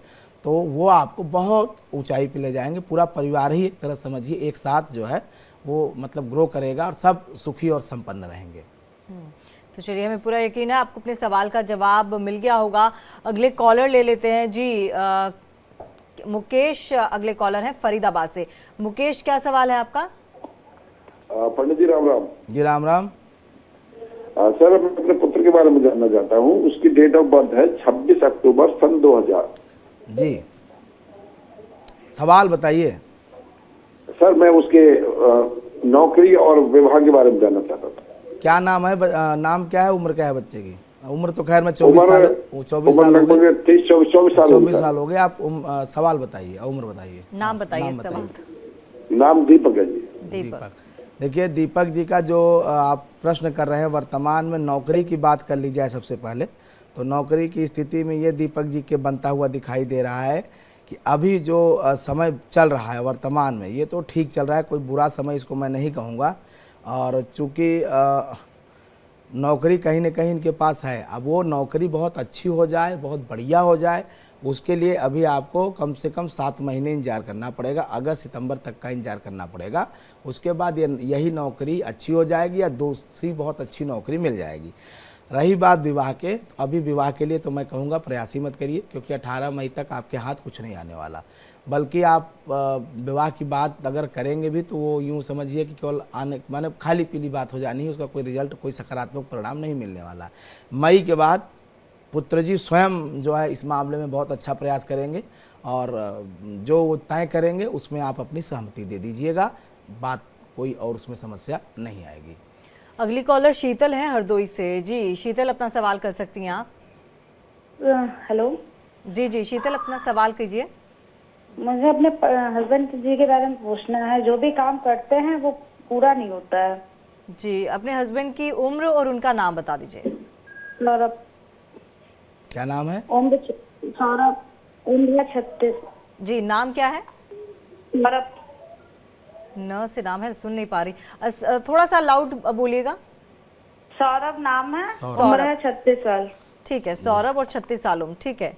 तो वो आपको बहुत ऊंचाई पे ले जाएंगे। पूरा परिवार ही एक तरह समझिए एक साथ जो है वो मतलब ग्रो करेगा और सब सुखी और संपन्न रहेंगे। तो चलिए, हमें पूरा यकीन है आपको अपने सवाल का जवाब मिल गया होगा। अगले कॉलर ले लेते हैं जी। मुकेश अगले कॉलर हैं फरीदाबाद से। मुकेश, क्या सवाल है आपका? पंडित जी राम राम। जी राम राम। सर मैं अपने पुत्र के बारे में जानना चाहता हूँ। उसकी डेट ऑफ बर्थ है 26 अक्टूबर सन 2000। जी सवाल बताइए। सर मैं उसके नौकरी और विवाह के बारे में जानना चाहता था। क्या नाम है, नाम क्या है, उम्र क्या है बच्चे की? उम्र तो खैर मैं 24 साल हो गए। 24 साल हो गए। आप सवाल बताइए, उम्र बताइए, नाम बताइए। सवाल नाम दीपक है जी। दीपक। देखिए दीपक जी का जो आप प्रश्न कर रहे हैं, वर्तमान में नौकरी की बात कर ली जाए सबसे पहले तो नौकरी की स्थिति में ये दीपक जी के बनता हुआ दिखाई दे रहा है कि अभी जो समय चल रहा है वर्तमान में ये तो ठीक चल रहा है, कोई बुरा समय इसको मैं नहीं कहूँगा। और चूँकि नौकरी कहीं ना कहीं इनके पास है, अब वो नौकरी बहुत अच्छी हो जाए, बहुत बढ़िया हो जाए, उसके लिए अभी आपको कम से कम 7 महीने इंतजार करना पड़ेगा, अगस्त सितंबर तक का इंतजार करना पड़ेगा। उसके बाद यही नौकरी अच्छी हो जाएगी या दूसरी बहुत अच्छी नौकरी मिल जाएगी। रही बात विवाह के, तो अभी विवाह के लिए तो मैं कहूँगा प्रयास ही मत करिए, क्योंकि 18 मई तक आपके हाथ कुछ नहीं आने वाला। बल्कि आप विवाह की बात अगर करेंगे भी तो वो यूँ समझिए कि केवल आने माने खाली पीली बात हो जानी है, उसका कोई रिजल्ट, कोई सकारात्मक परिणाम नहीं मिलने वाला। मई के बाद पुत्र जी स्वयं जो है इस मामले में बहुत अच्छा प्रयास करेंगे और जो वो तय करेंगे उसमें आप अपनी सहमति दे दीजिएगा, बात कोई और उसमें समस्या नहीं आएगी। अगली कॉलर शीतल है हरदोई से। जी शीतल, अपना सवाल कर सकती हैं आप। हेलो जी जी शीतल, अपना सवाल कीजिए। मुझे अपने हस्बैंड जी के बारे में पूछना है। जो भी काम करते हैं वो पूरा नहीं होता है। जी, अपने हस्बैंड की उम्र और उनका नाम बता दीजिए। सौरभ। क्या नाम है? सौरभ, उम्र 36। जी, नाम क्या है? सौरभ। न से नाम है, सुन नहीं पा रही, थोड़ा सा लाउड बोलिएगा। सौरभ नाम है, सौरभ। उम्र है 36 साल। ठीक है, सौरभ और 36 साल उम्र, ठीक है।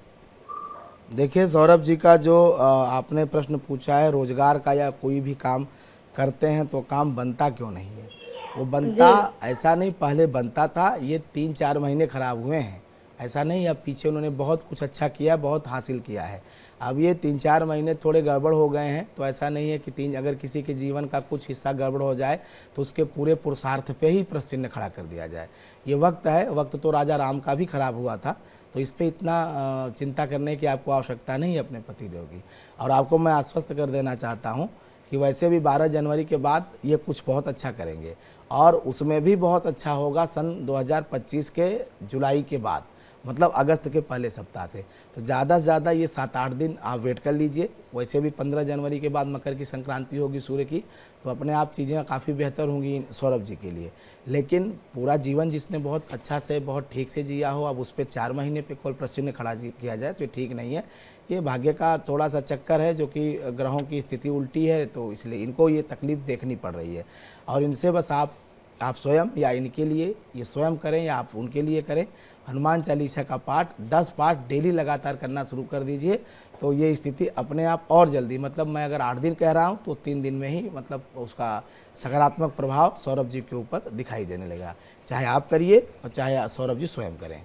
देखिए सौरभ जी का जो आपने प्रश्न पूछा है रोजगार का या कोई भी काम करते हैं तो काम बनता क्यों नहीं है, वो बनता ऐसा नहीं, पहले बनता था, ये 3-4 महीने खराब हुए हैं, ऐसा नहीं। अब पीछे उन्होंने बहुत कुछ अच्छा किया, बहुत हासिल किया है। अब ये 3-4 महीने थोड़े गड़बड़ हो गए हैं, तो ऐसा नहीं है कि अगर किसी के जीवन का कुछ हिस्सा गड़बड़ हो जाए तो उसके पूरे पुरुषार्थ पे ही प्रश्न खड़ा कर दिया जाए। ये वक्त है, वक्त तो राजा राम का भी खराब हुआ था, तो इस पे इतना चिंता करने की आपको आवश्यकता नहीं है अपने पतिदेव की। और आपको मैं आश्वस्त कर देना चाहता हूँ कि वैसे भी 12 जनवरी के बाद ये कुछ बहुत अच्छा करेंगे, और उसमें भी बहुत अच्छा होगा सन 2025 के जुलाई के बाद, मतलब अगस्त के पहले सप्ताह से। तो ज़्यादा से ज़्यादा ये 7-8 दिन आप वेट कर लीजिए। वैसे भी 15 जनवरी के बाद मकर की संक्रांति होगी सूर्य की, तो अपने आप चीज़ें काफ़ी बेहतर होंगी सौरभ जी के लिए। लेकिन पूरा जीवन जिसने बहुत अच्छा से, बहुत ठीक से जिया हो, अब उस पर 4 महीने पे कोई प्रश्न खड़ा किया जाए तो ये ठीक नहीं है। ये भाग्य का थोड़ा सा चक्कर है, जो कि ग्रहों की स्थिति उल्टी है, तो इसलिए इनको ये तकलीफ़ देखनी पड़ रही है। और इनसे बस आप स्वयं या इनके लिए ये स्वयं करें या आप उनके लिए करें, हनुमान चालीसा का पाठ 10 पाठ डेली लगातार करना शुरू कर दीजिए, तो ये स्थिति अपने आप और जल्दी, मतलब मैं अगर 8 दिन कह रहा हूँ तो 3 दिन में ही मतलब उसका सकारात्मक प्रभाव सौरभ जी के ऊपर दिखाई देने लगा। चाहे आप करिए और चाहे सौरभ जी स्वयं करें।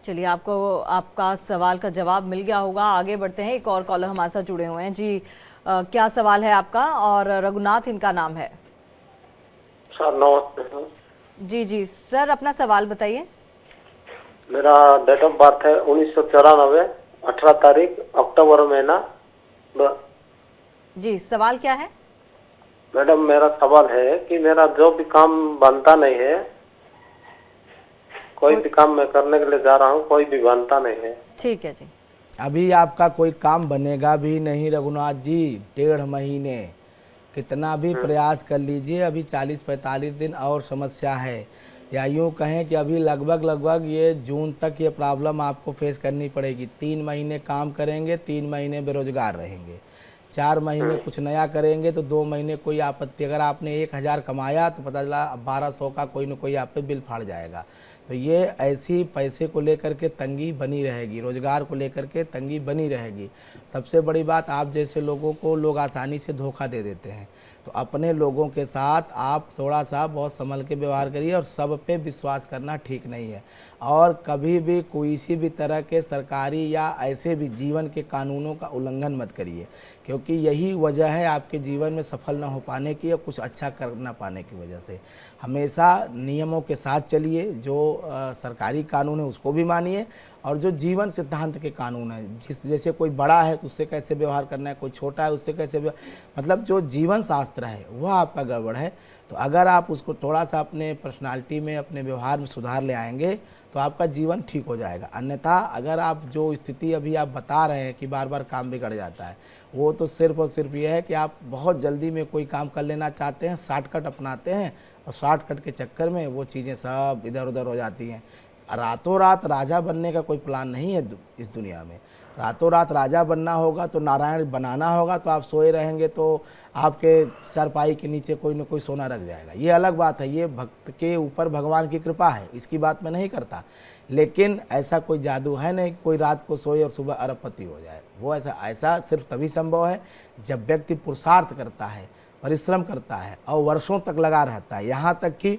चलिए, आपको आपका सवाल का जवाब मिल गया होगा। आगे बढ़ते हैं, एक और कॉलर हमारे साथ जुड़े हुए हैं जी। क्या सवाल है आपका? और रघुनाथ इनका नाम है। सर नमस्ते। जी जी सर, अपना सवाल बताइए। मेरा डेट ऑफ बर्थ है 1994, 18 तारीख अक्टूबर महीना। जी, सवाल क्या है? मैडम मेरा सवाल है कि मेरा जो भी काम बनता नहीं है, कोई भी काम मैं करने के लिए जा रहा हूँ, कोई भी बनता नहीं है। ठीक है जी। अभी आपका कोई काम बनेगा भी नहीं रघुनाथ जी, 1.5 महीने कितना भी प्रयास कर लीजिए, अभी 40-45 दिन और समस्या है। या यूँ कहें कि अभी लगभग ये जून तक ये प्रॉब्लम आपको फेस करनी पड़ेगी। 3 महीने काम करेंगे, 3 महीने बेरोजगार रहेंगे, 4 महीने कुछ नया करेंगे तो 2 महीने कोई आपत्ति। अगर आपने 1000 कमाया तो पता चला 1200 का कोई न कोई आप पे बिल फाड़ जाएगा। तो ये ऐसी पैसे को लेकर के तंगी बनी रहेगी, रोजगार को लेकर के तंगी बनी रहेगी। सबसे बड़ी बात, आप जैसे लोगों को लोग आसानी से धोखा दे देते हैं, तो अपने लोगों के साथ आप थोड़ा सा बहुत संभल के व्यवहार करिए, और सब पे विश्वास करना ठीक नहीं है। और कभी भी किसी भी तरह के सरकारी या ऐसे भी जीवन के कानूनों का उल्लंघन मत करिए, क्योंकि यही वजह है आपके जीवन में सफल न हो पाने की या कुछ अच्छा कर ना पाने की वजह से। हमेशा नियमों के साथ चलिए, जो सरकारी कानून है उसको भी मानिए, और जो जीवन सिद्धांत के कानून है, जैसे कोई बड़ा है तो उससे कैसे व्यवहार करना है, कोई छोटा है उससे कैसे मतलब जो जीवन शास्त्र है वह आपका गड़बड़ है। तो अगर आप उसको थोड़ा सा अपने पर्सनालिटी में, अपने व्यवहार में सुधार ले आएंगे तो आपका जीवन ठीक हो जाएगा। अन्यथा अगर आप जो स्थिति अभी आप बता रहे हैं कि बार बार काम बिगड़ जाता है, वो तो सिर्फ और सिर्फ ये है कि आप बहुत जल्दी में कोई काम कर लेना चाहते हैं, शॉर्टकट अपनाते हैं, और शॉर्टकट के चक्कर में वो चीज़ें सब इधर उधर हो जाती हैं। रातों रात राजा बनने का कोई प्लान नहीं है इस दुनिया में। रातों रात राजा बनना होगा तो नारायण बनाना होगा, तो आप सोए रहेंगे तो आपके चारपाई के नीचे कोई न कोई सोना रख जाएगा। ये अलग बात है, ये भक्त के ऊपर भगवान की कृपा है, इसकी बात मैं नहीं करता। लेकिन ऐसा कोई जादू है नहीं कि कोई रात को सोए और सुबह अरबपति हो जाए। वो ऐसा सिर्फ तभी संभव है जब व्यक्ति पुरुषार्थ करता है, परिश्रम करता है और वर्षों तक लगा रहता है, यहाँ तक कि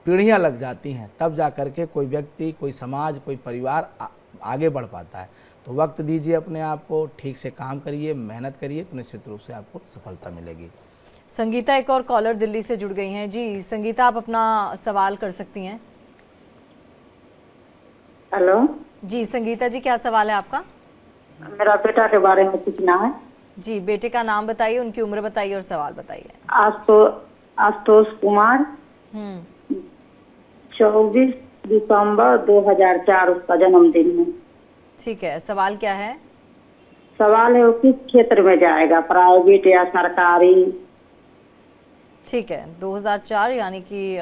पीढ़ियाँ लग जाती हैं, तब जा कर के कोई व्यक्ति, कोई समाज, कोई परिवार आगे बढ़ पाता है। तो वक्त दीजिए अपने आप को, ठीक से काम करिए, मेहनत करिए, तो निश्चित रूप से आपको सफलता मिलेगी। संगीता एक और कॉलर दिल्ली से जुड़ गई हैं। जी संगीता, आप अपना सवाल कर सकती हैं। हेलो जी संगीता जी, क्या सवाल है आपका? मेरा बेटा के बारे में पूछना है। जी, बेटे का नाम बताइए, उनकी उम्र बताइए और सवाल बताइए। आशुतोष कुमार, 24 दिसंबर 2004 उसका जन्मदिन है। ठीक है, सवाल क्या है? सवाल है वो किस क्षेत्र में जाएगा, प्राइवेट या सरकारी? ठीक है, 2004 यानी कि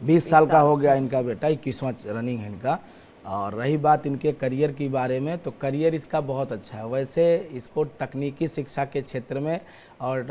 20 साल का हो गया इनका बेटा, 21वां रनिंग है इनका। और रही बात इनके करियर के बारे में, तो करियर इसका बहुत अच्छा है। वैसे इसको तकनीकी शिक्षा के क्षेत्र में और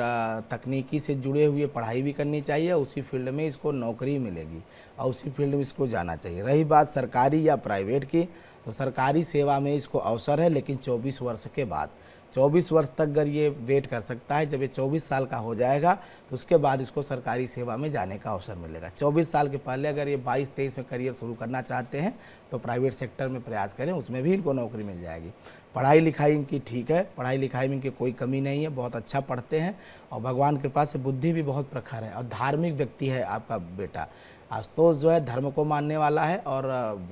तकनीकी से जुड़े हुए पढ़ाई भी करनी चाहिए, उसी फील्ड में इसको नौकरी मिलेगी और उसी फील्ड में इसको जाना चाहिए। रही बात सरकारी या प्राइवेट की, तो सरकारी सेवा में इसको अवसर है, लेकिन 24 वर्ष के बाद। 24 वर्ष तक अगर ये वेट कर सकता है, जब ये 24 साल का हो जाएगा तो उसके बाद इसको सरकारी सेवा में जाने का अवसर मिलेगा। 24 साल के पहले अगर ये 22-23 में करियर शुरू करना चाहते हैं तो प्राइवेट सेक्टर में प्रयास करें, उसमें भी इनको नौकरी मिल जाएगी। पढ़ाई लिखाई इनकी ठीक है, पढ़ाई लिखाई में इनकी कोई कमी नहीं है, बहुत अच्छा पढ़ते हैं और भगवान की कृपा से बुद्धि भी बहुत प्रखर है और धार्मिक व्यक्ति है आपका बेटा। आशुतोष जो है धर्म को मानने वाला है और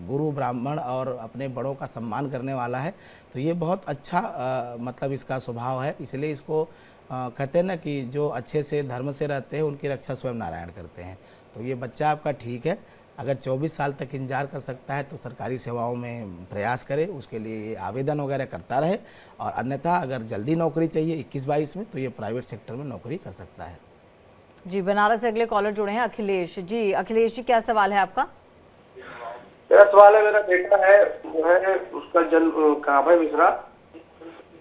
गुरु ब्राह्मण और अपने बड़ों का सम्मान करने वाला है, तो ये बहुत अच्छा मतलब इसका स्वभाव है। इसलिए इसको कहते हैं ना कि जो अच्छे से धर्म से रहते हैं उनकी रक्षा स्वयं नारायण करते हैं। तो ये बच्चा आपका ठीक है, अगर 24 साल तक इंतजार कर सकता है तो सरकारी सेवाओं में प्रयास करे, उसके लिए आवेदन वगैरह करता रहे, और अन्यथा अगर जल्दी नौकरी चाहिए 21-22 में तो ये प्राइवेट सेक्टर में नौकरी कर सकता है। जी, बनारस से अगले कॉलर जुड़े हैं अखिलेश जी। अखिलेश जी, क्या सवाल है आपका? मेरा सवाल है, मेरा बेटा है वो है, उसका जन्म काभा मिश्रा,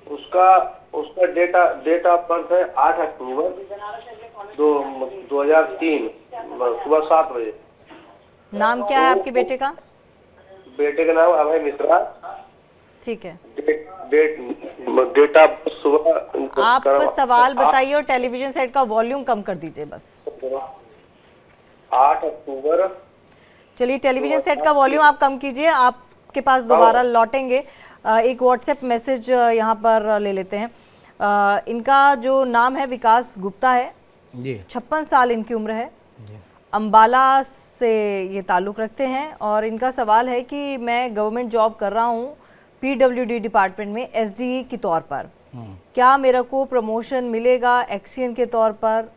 उसका डेट ऑफ बर्थ है 8 अक्टूबर 2003 सुबह 7 बजे। नाम क्या है आपके बेटे का? बेटे का नाम अभय मिश्रा। ठीक है, डेट ऑफ सुबह। आप सवाल बताइए और टेलीविजन सेट का वॉल्यूम कम कर दीजिए बस। 8 अक्टूबर। चलिए, टेलीविजन सेट का वॉल्यूम आप कम कीजिए, आपके पास दोबारा लौटेंगे। एक व्हाट्सएप मैसेज यहाँ पर ले लेते हैं। इनका जो नाम है विकास गुप्ता है, 56 साल इनकी उम्र है, अंबाला से ये ताल्लुक़ रखते हैं और इनका सवाल है कि मैं गवर्नमेंट जॉब कर रहा हूँ PWD डिपार्टमेंट में SDE के तौर पर, क्या मेरे को प्रमोशन मिलेगा एक्सियन के तौर पर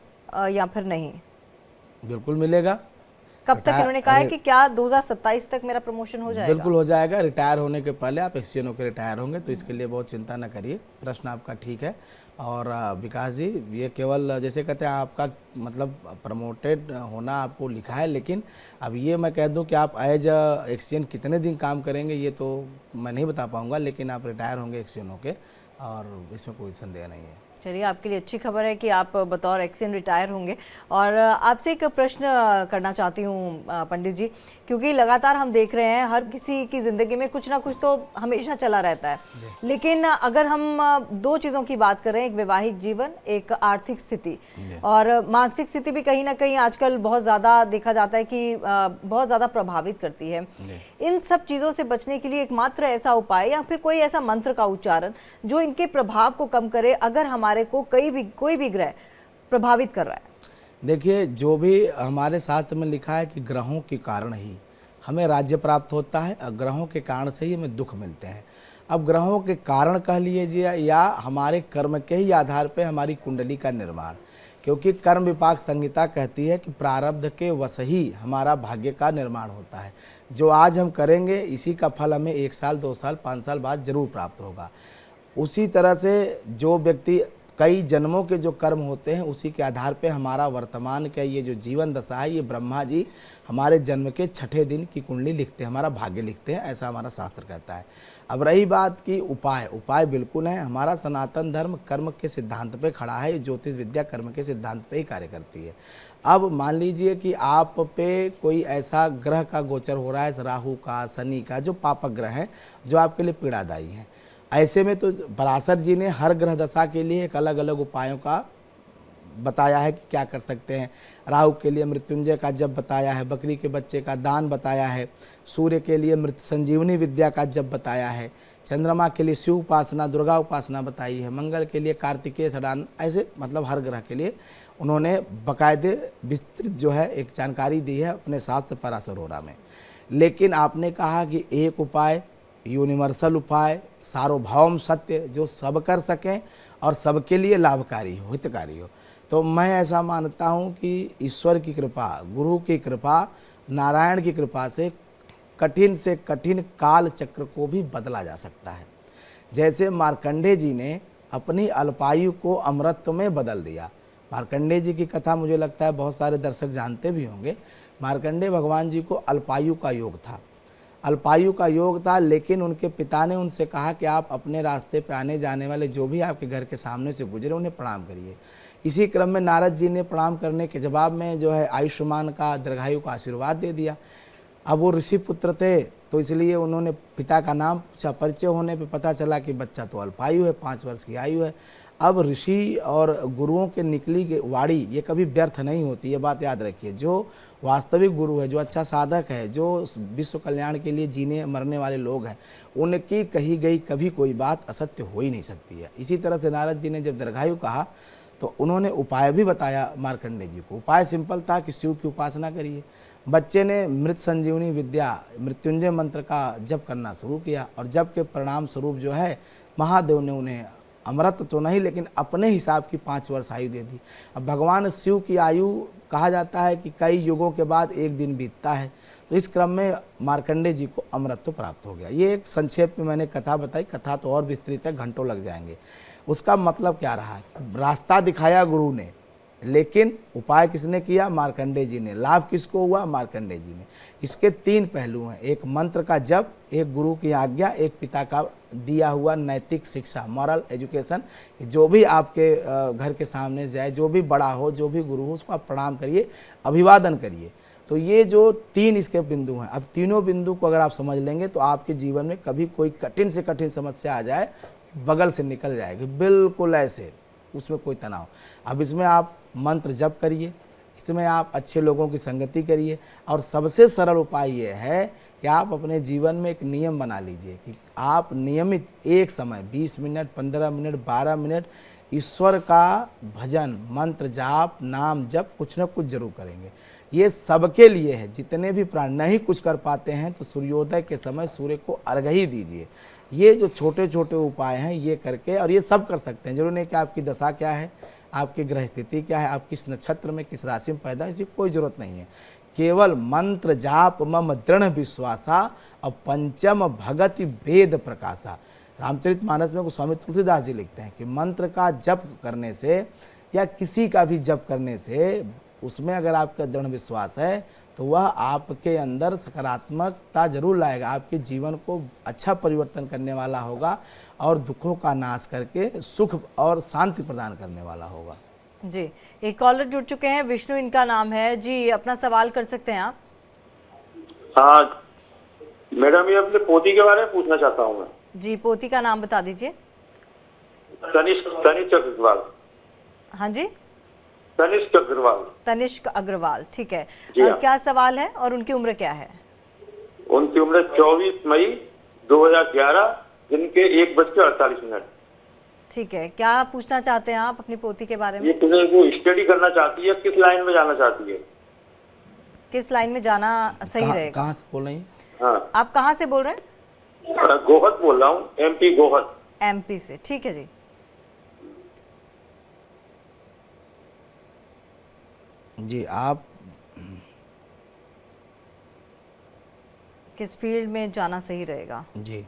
या फिर नहीं? बिल्कुल मिलेगा। कब तक इन्होंने कहा है कि क्या 2027 तक मेरा प्रमोशन हो जाएगा? बिल्कुल हो जाएगा। रिटायर होने के पहले आप एक्सचेंज होकर रिटायर होंगे, तो इसके लिए बहुत चिंता न करिए। प्रश्न आपका ठीक है। और विकास जी, ये केवल जैसे कहते हैं आपका मतलब प्रमोटेड होना आपको लिखा है, लेकिन अब ये मैं कह दूं कि आप एज एक्सचेंज कितने दिन काम करेंगे ये तो मैं नहीं बता पाऊँगा, लेकिन आप रिटायर होंगे एक्सचेंज होकर, और इसमें कोई संदेह नहीं है। चलिए, आपके लिए अच्छी खबर है कि आप बतौर एक्सचेंज रिटायर होंगे। और आपसे एक प्रश्न करना चाहती हूँ पंडित जी, क्योंकि लगातार हम देख रहे हैं हर किसी की ज़िंदगी में कुछ ना कुछ तो हमेशा चला रहता है, लेकिन अगर हम दो चीज़ों की बात करें, एक वैवाहिक जीवन, एक आर्थिक स्थिति और मानसिक स्थिति भी कहीं ना कहीं आजकल बहुत ज़्यादा देखा जाता है कि बहुत ज़्यादा प्रभावित करती है। इन सब चीज़ों से बचने के लिए एकमात्र ऐसा उपाय या फिर कोई ऐसा मंत्र का उच्चारण जो इनके प्रभाव को कम करे, अगर हमारे को कोई भी ग्रह प्रभावित कर रहा है? देखिए, जो भी हमारे शास्त्र में लिखा है कि ग्रहों के कारण ही हमें राज्य प्राप्त होता है और ग्रहों के कारण से ही हमें दुख मिलते हैं। अब ग्रहों के कारण कह लीजिए या हमारे कर्म के ही आधार पर हमारी कुंडली का निर्माण, क्योंकि कर्म विपाक संहिता कहती है कि प्रारब्ध के वश ही हमारा भाग्य का निर्माण होता है। जो आज हम करेंगे इसी का फल हमें 1 साल 2 साल 5 साल बाद जरूर प्राप्त होगा। उसी तरह से जो व्यक्ति कई जन्मों के जो कर्म होते हैं उसी के आधार पे हमारा वर्तमान का ये जो जीवन दशा है, ये ब्रह्मा जी हमारे जन्म के 6ठे दिन की कुंडली लिखते हैं, हमारा भाग्य लिखते हैं, ऐसा हमारा शास्त्र कहता है। अब रही बात की उपाय बिल्कुल है। हमारा सनातन धर्म कर्म के सिद्धांत पे खड़ा है, ज्योतिष विद्या कर्म के सिद्धांत पे ही कार्य करती है। अब मान लीजिए कि आप पे कोई ऐसा ग्रह का गोचर हो रहा है, राहु का, शनि का, जो पापक ग्रह हैं, जो आपके लिए पीड़ादायी हैं। ऐसे में तो पराशर जी ने हर ग्रह दशा के लिए एक अलग अलग उपायों का बताया है कि क्या कर सकते हैं। राहु के लिए मृत्युंजय का जप बताया है, बकरी के बच्चे का दान बताया है, सूर्य के लिए मृत संजीवनी विद्या का जप बताया है, चंद्रमा के लिए शिव उपासना, दुर्गा उपासना बताई है, मंगल के लिए कार्तिकेय सडान, ऐसे मतलब हर ग्रह के लिए उन्होंने बाकायदे विस्तृत जो है एक जानकारी दी है अपने शास्त्र पराशरोरा में। लेकिन आपने कहा कि एक उपाय, यूनिवर्सल उपाय, सार्वभौम सत्य जो सब कर सकें और सबके लिए लाभकारी हो, हितकारी हो, तो मैं ऐसा मानता हूं कि ईश्वर की कृपा, गुरु की कृपा, नारायण की कृपा से कठिन काल चक्र को भी बदला जा सकता है। जैसे मार्कंडेय जी ने अपनी अल्पायु को अमृत में बदल दिया। मार्कंडेय जी की कथा मुझे लगता है बहुत सारे दर्शक जानते भी होंगे। मार्कंडेय भगवान जी को अल्पायु का योग था अल्पायु का योग था, लेकिन उनके पिता ने उनसे कहा कि आप अपने रास्ते पे आने जाने वाले जो भी आपके घर के सामने से गुजरे उन्हें प्रणाम करिए। इसी क्रम में नारद जी ने प्रणाम करने के जवाब में जो है आयुष्मान का, दीर्घायु का आशीर्वाद दे दिया। अब वो ऋषि पुत्र थे तो इसलिए उन्होंने पिता का नाम पूछा। परिचय होने पे पता चला कि बच्चा तो अल्पायु है, 5 वर्ष की आयु है। अब ऋषि और गुरुओं के निकली वाणी ये कभी व्यर्थ नहीं होती, ये बात याद रखिए। जो वास्तविक गुरु है, जो अच्छा साधक है, जो विश्व कल्याण के लिए जीने मरने वाले लोग हैं, उनकी कही गई कभी कोई बात असत्य हो ही नहीं सकती है। इसी तरह से नारद जी ने जब दीर्घायु कहा तो उन्होंने उपाय भी बताया मार्कंडे जी को। उपाय सिंपल था कि शिव की उपासना करिए। बच्चे ने मृत संजीवनी विद्या मृत्युंजय मंत्र का जप करना शुरू किया और जप के परिणाम स्वरूप जो है महादेव ने उन्हें अमृत तो नहीं लेकिन अपने हिसाब की 5 वर्ष आयु दे दी। अब भगवान शिव की आयु कहा जाता है कि कई युगों के बाद एक दिन बीतता है, तो इस क्रम में मार्कंडे जी को अमृत प्राप्त हो गया। ये एक संक्षेप में मैंने कथा बताई, कथा तो और विस्तृत है, घंटों लग जाएंगे। उसका मतलब क्या रहा? रास्ता दिखाया गुरु ने, लेकिन उपाय किसने किया? मार्कंडे जी ने। लाभ किसको हुआ? मार्कंडे जी ने। इसके 3 पहलू हैं, एक मंत्र का जप, एक गुरु की आज्ञा, एक पिता का दिया हुआ नैतिक शिक्षा, मॉरल एजुकेशन। जो भी आपके घर के सामने जाए, जो भी बड़ा हो, जो भी गुरु हो, उसको आप प्रणाम करिए, अभिवादन करिए। तो ये जो 3 इसके बिंदु हैं, अब तीनों बिंदु को अगर आप समझ लेंगे तो आपके जीवन में कभी कोई कठिन से कठिन समस्या आ जाए बगल से निकल जाएगी, बिल्कुल ऐसे, उसमें कोई तनाव। अब इसमें आप मंत्र जप करिए, इसमें आप अच्छे लोगों की संगति करिए, और सबसे सरल उपाय ये है कि आप अपने जीवन में एक नियम बना लीजिए कि आप नियमित एक समय 20 मिनट, 15 मिनट, 12 मिनट ईश्वर का भजन, मंत्र जाप, नाम जप कुछ न कुछ जरूर करेंगे। ये सबके लिए है। जितने भी प्राण नहीं कुछ कर पाते हैं तो सूर्योदय के समय सूर्य को अर्घ्य ही दीजिए। ये जो छोटे छोटे उपाय हैं ये करके, और ये सब कर सकते हैं। जरूर नहीं कि आपकी दशा क्या है, आपकी ग्रह स्थिति क्या है, आप किस नक्षत्र में, किस राशि में पैदा, इसकी कोई जरूरत नहीं है। केवल मंत्र जाप मम दृढ़ विश्वासा और पंचम भगति वेद प्रकाशा। रामचरितमानस में गोस्वामी तुलसीदास जी लिखते हैं कि मंत्र का जप करने से या किसी का भी जप करने से उसमें अगर आपका दृढ़ विश्वास है तो वह आपके अंदर सकारात्मकता जरूर लाएगा, आपके जीवन को अच्छा परिवर्तन करने वाला होगा और दुखों का नाश करके सुख और शांति प्रदान करने वाला होगा। जी, एक कॉलर जुड़ चुके हैं, विष्णु इनका नाम है जी, अपना सवाल कर सकते हैं आप। हाँ मैडम, ये अपने पोती के बारे में पूछना चाहता हूँ मैं। जी, पोती का नाम बता दीजिए। तनिष्क अग्रवाल। हाँ जी, तनिष्क अग्रवाल। तनिष्क अग्रवाल, ठीक है। हाँ। क्या सवाल है और उनकी उम्र क्या है? उनकी उम्र 24 मई 2011 दिन के 1:48। ठीक है, क्या पूछना चाहते हैं आप अपनी पोती के बारे में? ये वो स्टडी करना चाहती है, किस लाइन में जाना चाहती है? किस लाइन में जाना सही रहेगा? कहाँ से बोल रही हैं? हाँ, आप कहाँ से बोल रहे हैं? गोहद बोल रहा हूँ, MP गोहद। MP से, ठीक है जी। जी, आप किस फील्ड में जाना सही रहेगा? जी,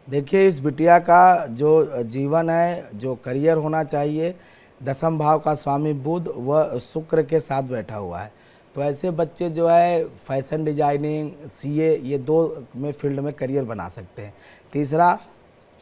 देखिए इस बिटिया का जो जीवन है, जो करियर होना चाहिए, 10वें भाव का स्वामी बुध वह शुक्र के साथ बैठा हुआ है। तो ऐसे बच्चे जो है फैशन डिजाइनिंग, CA ये 2 में फील्ड में करियर बना सकते हैं। तीसरा,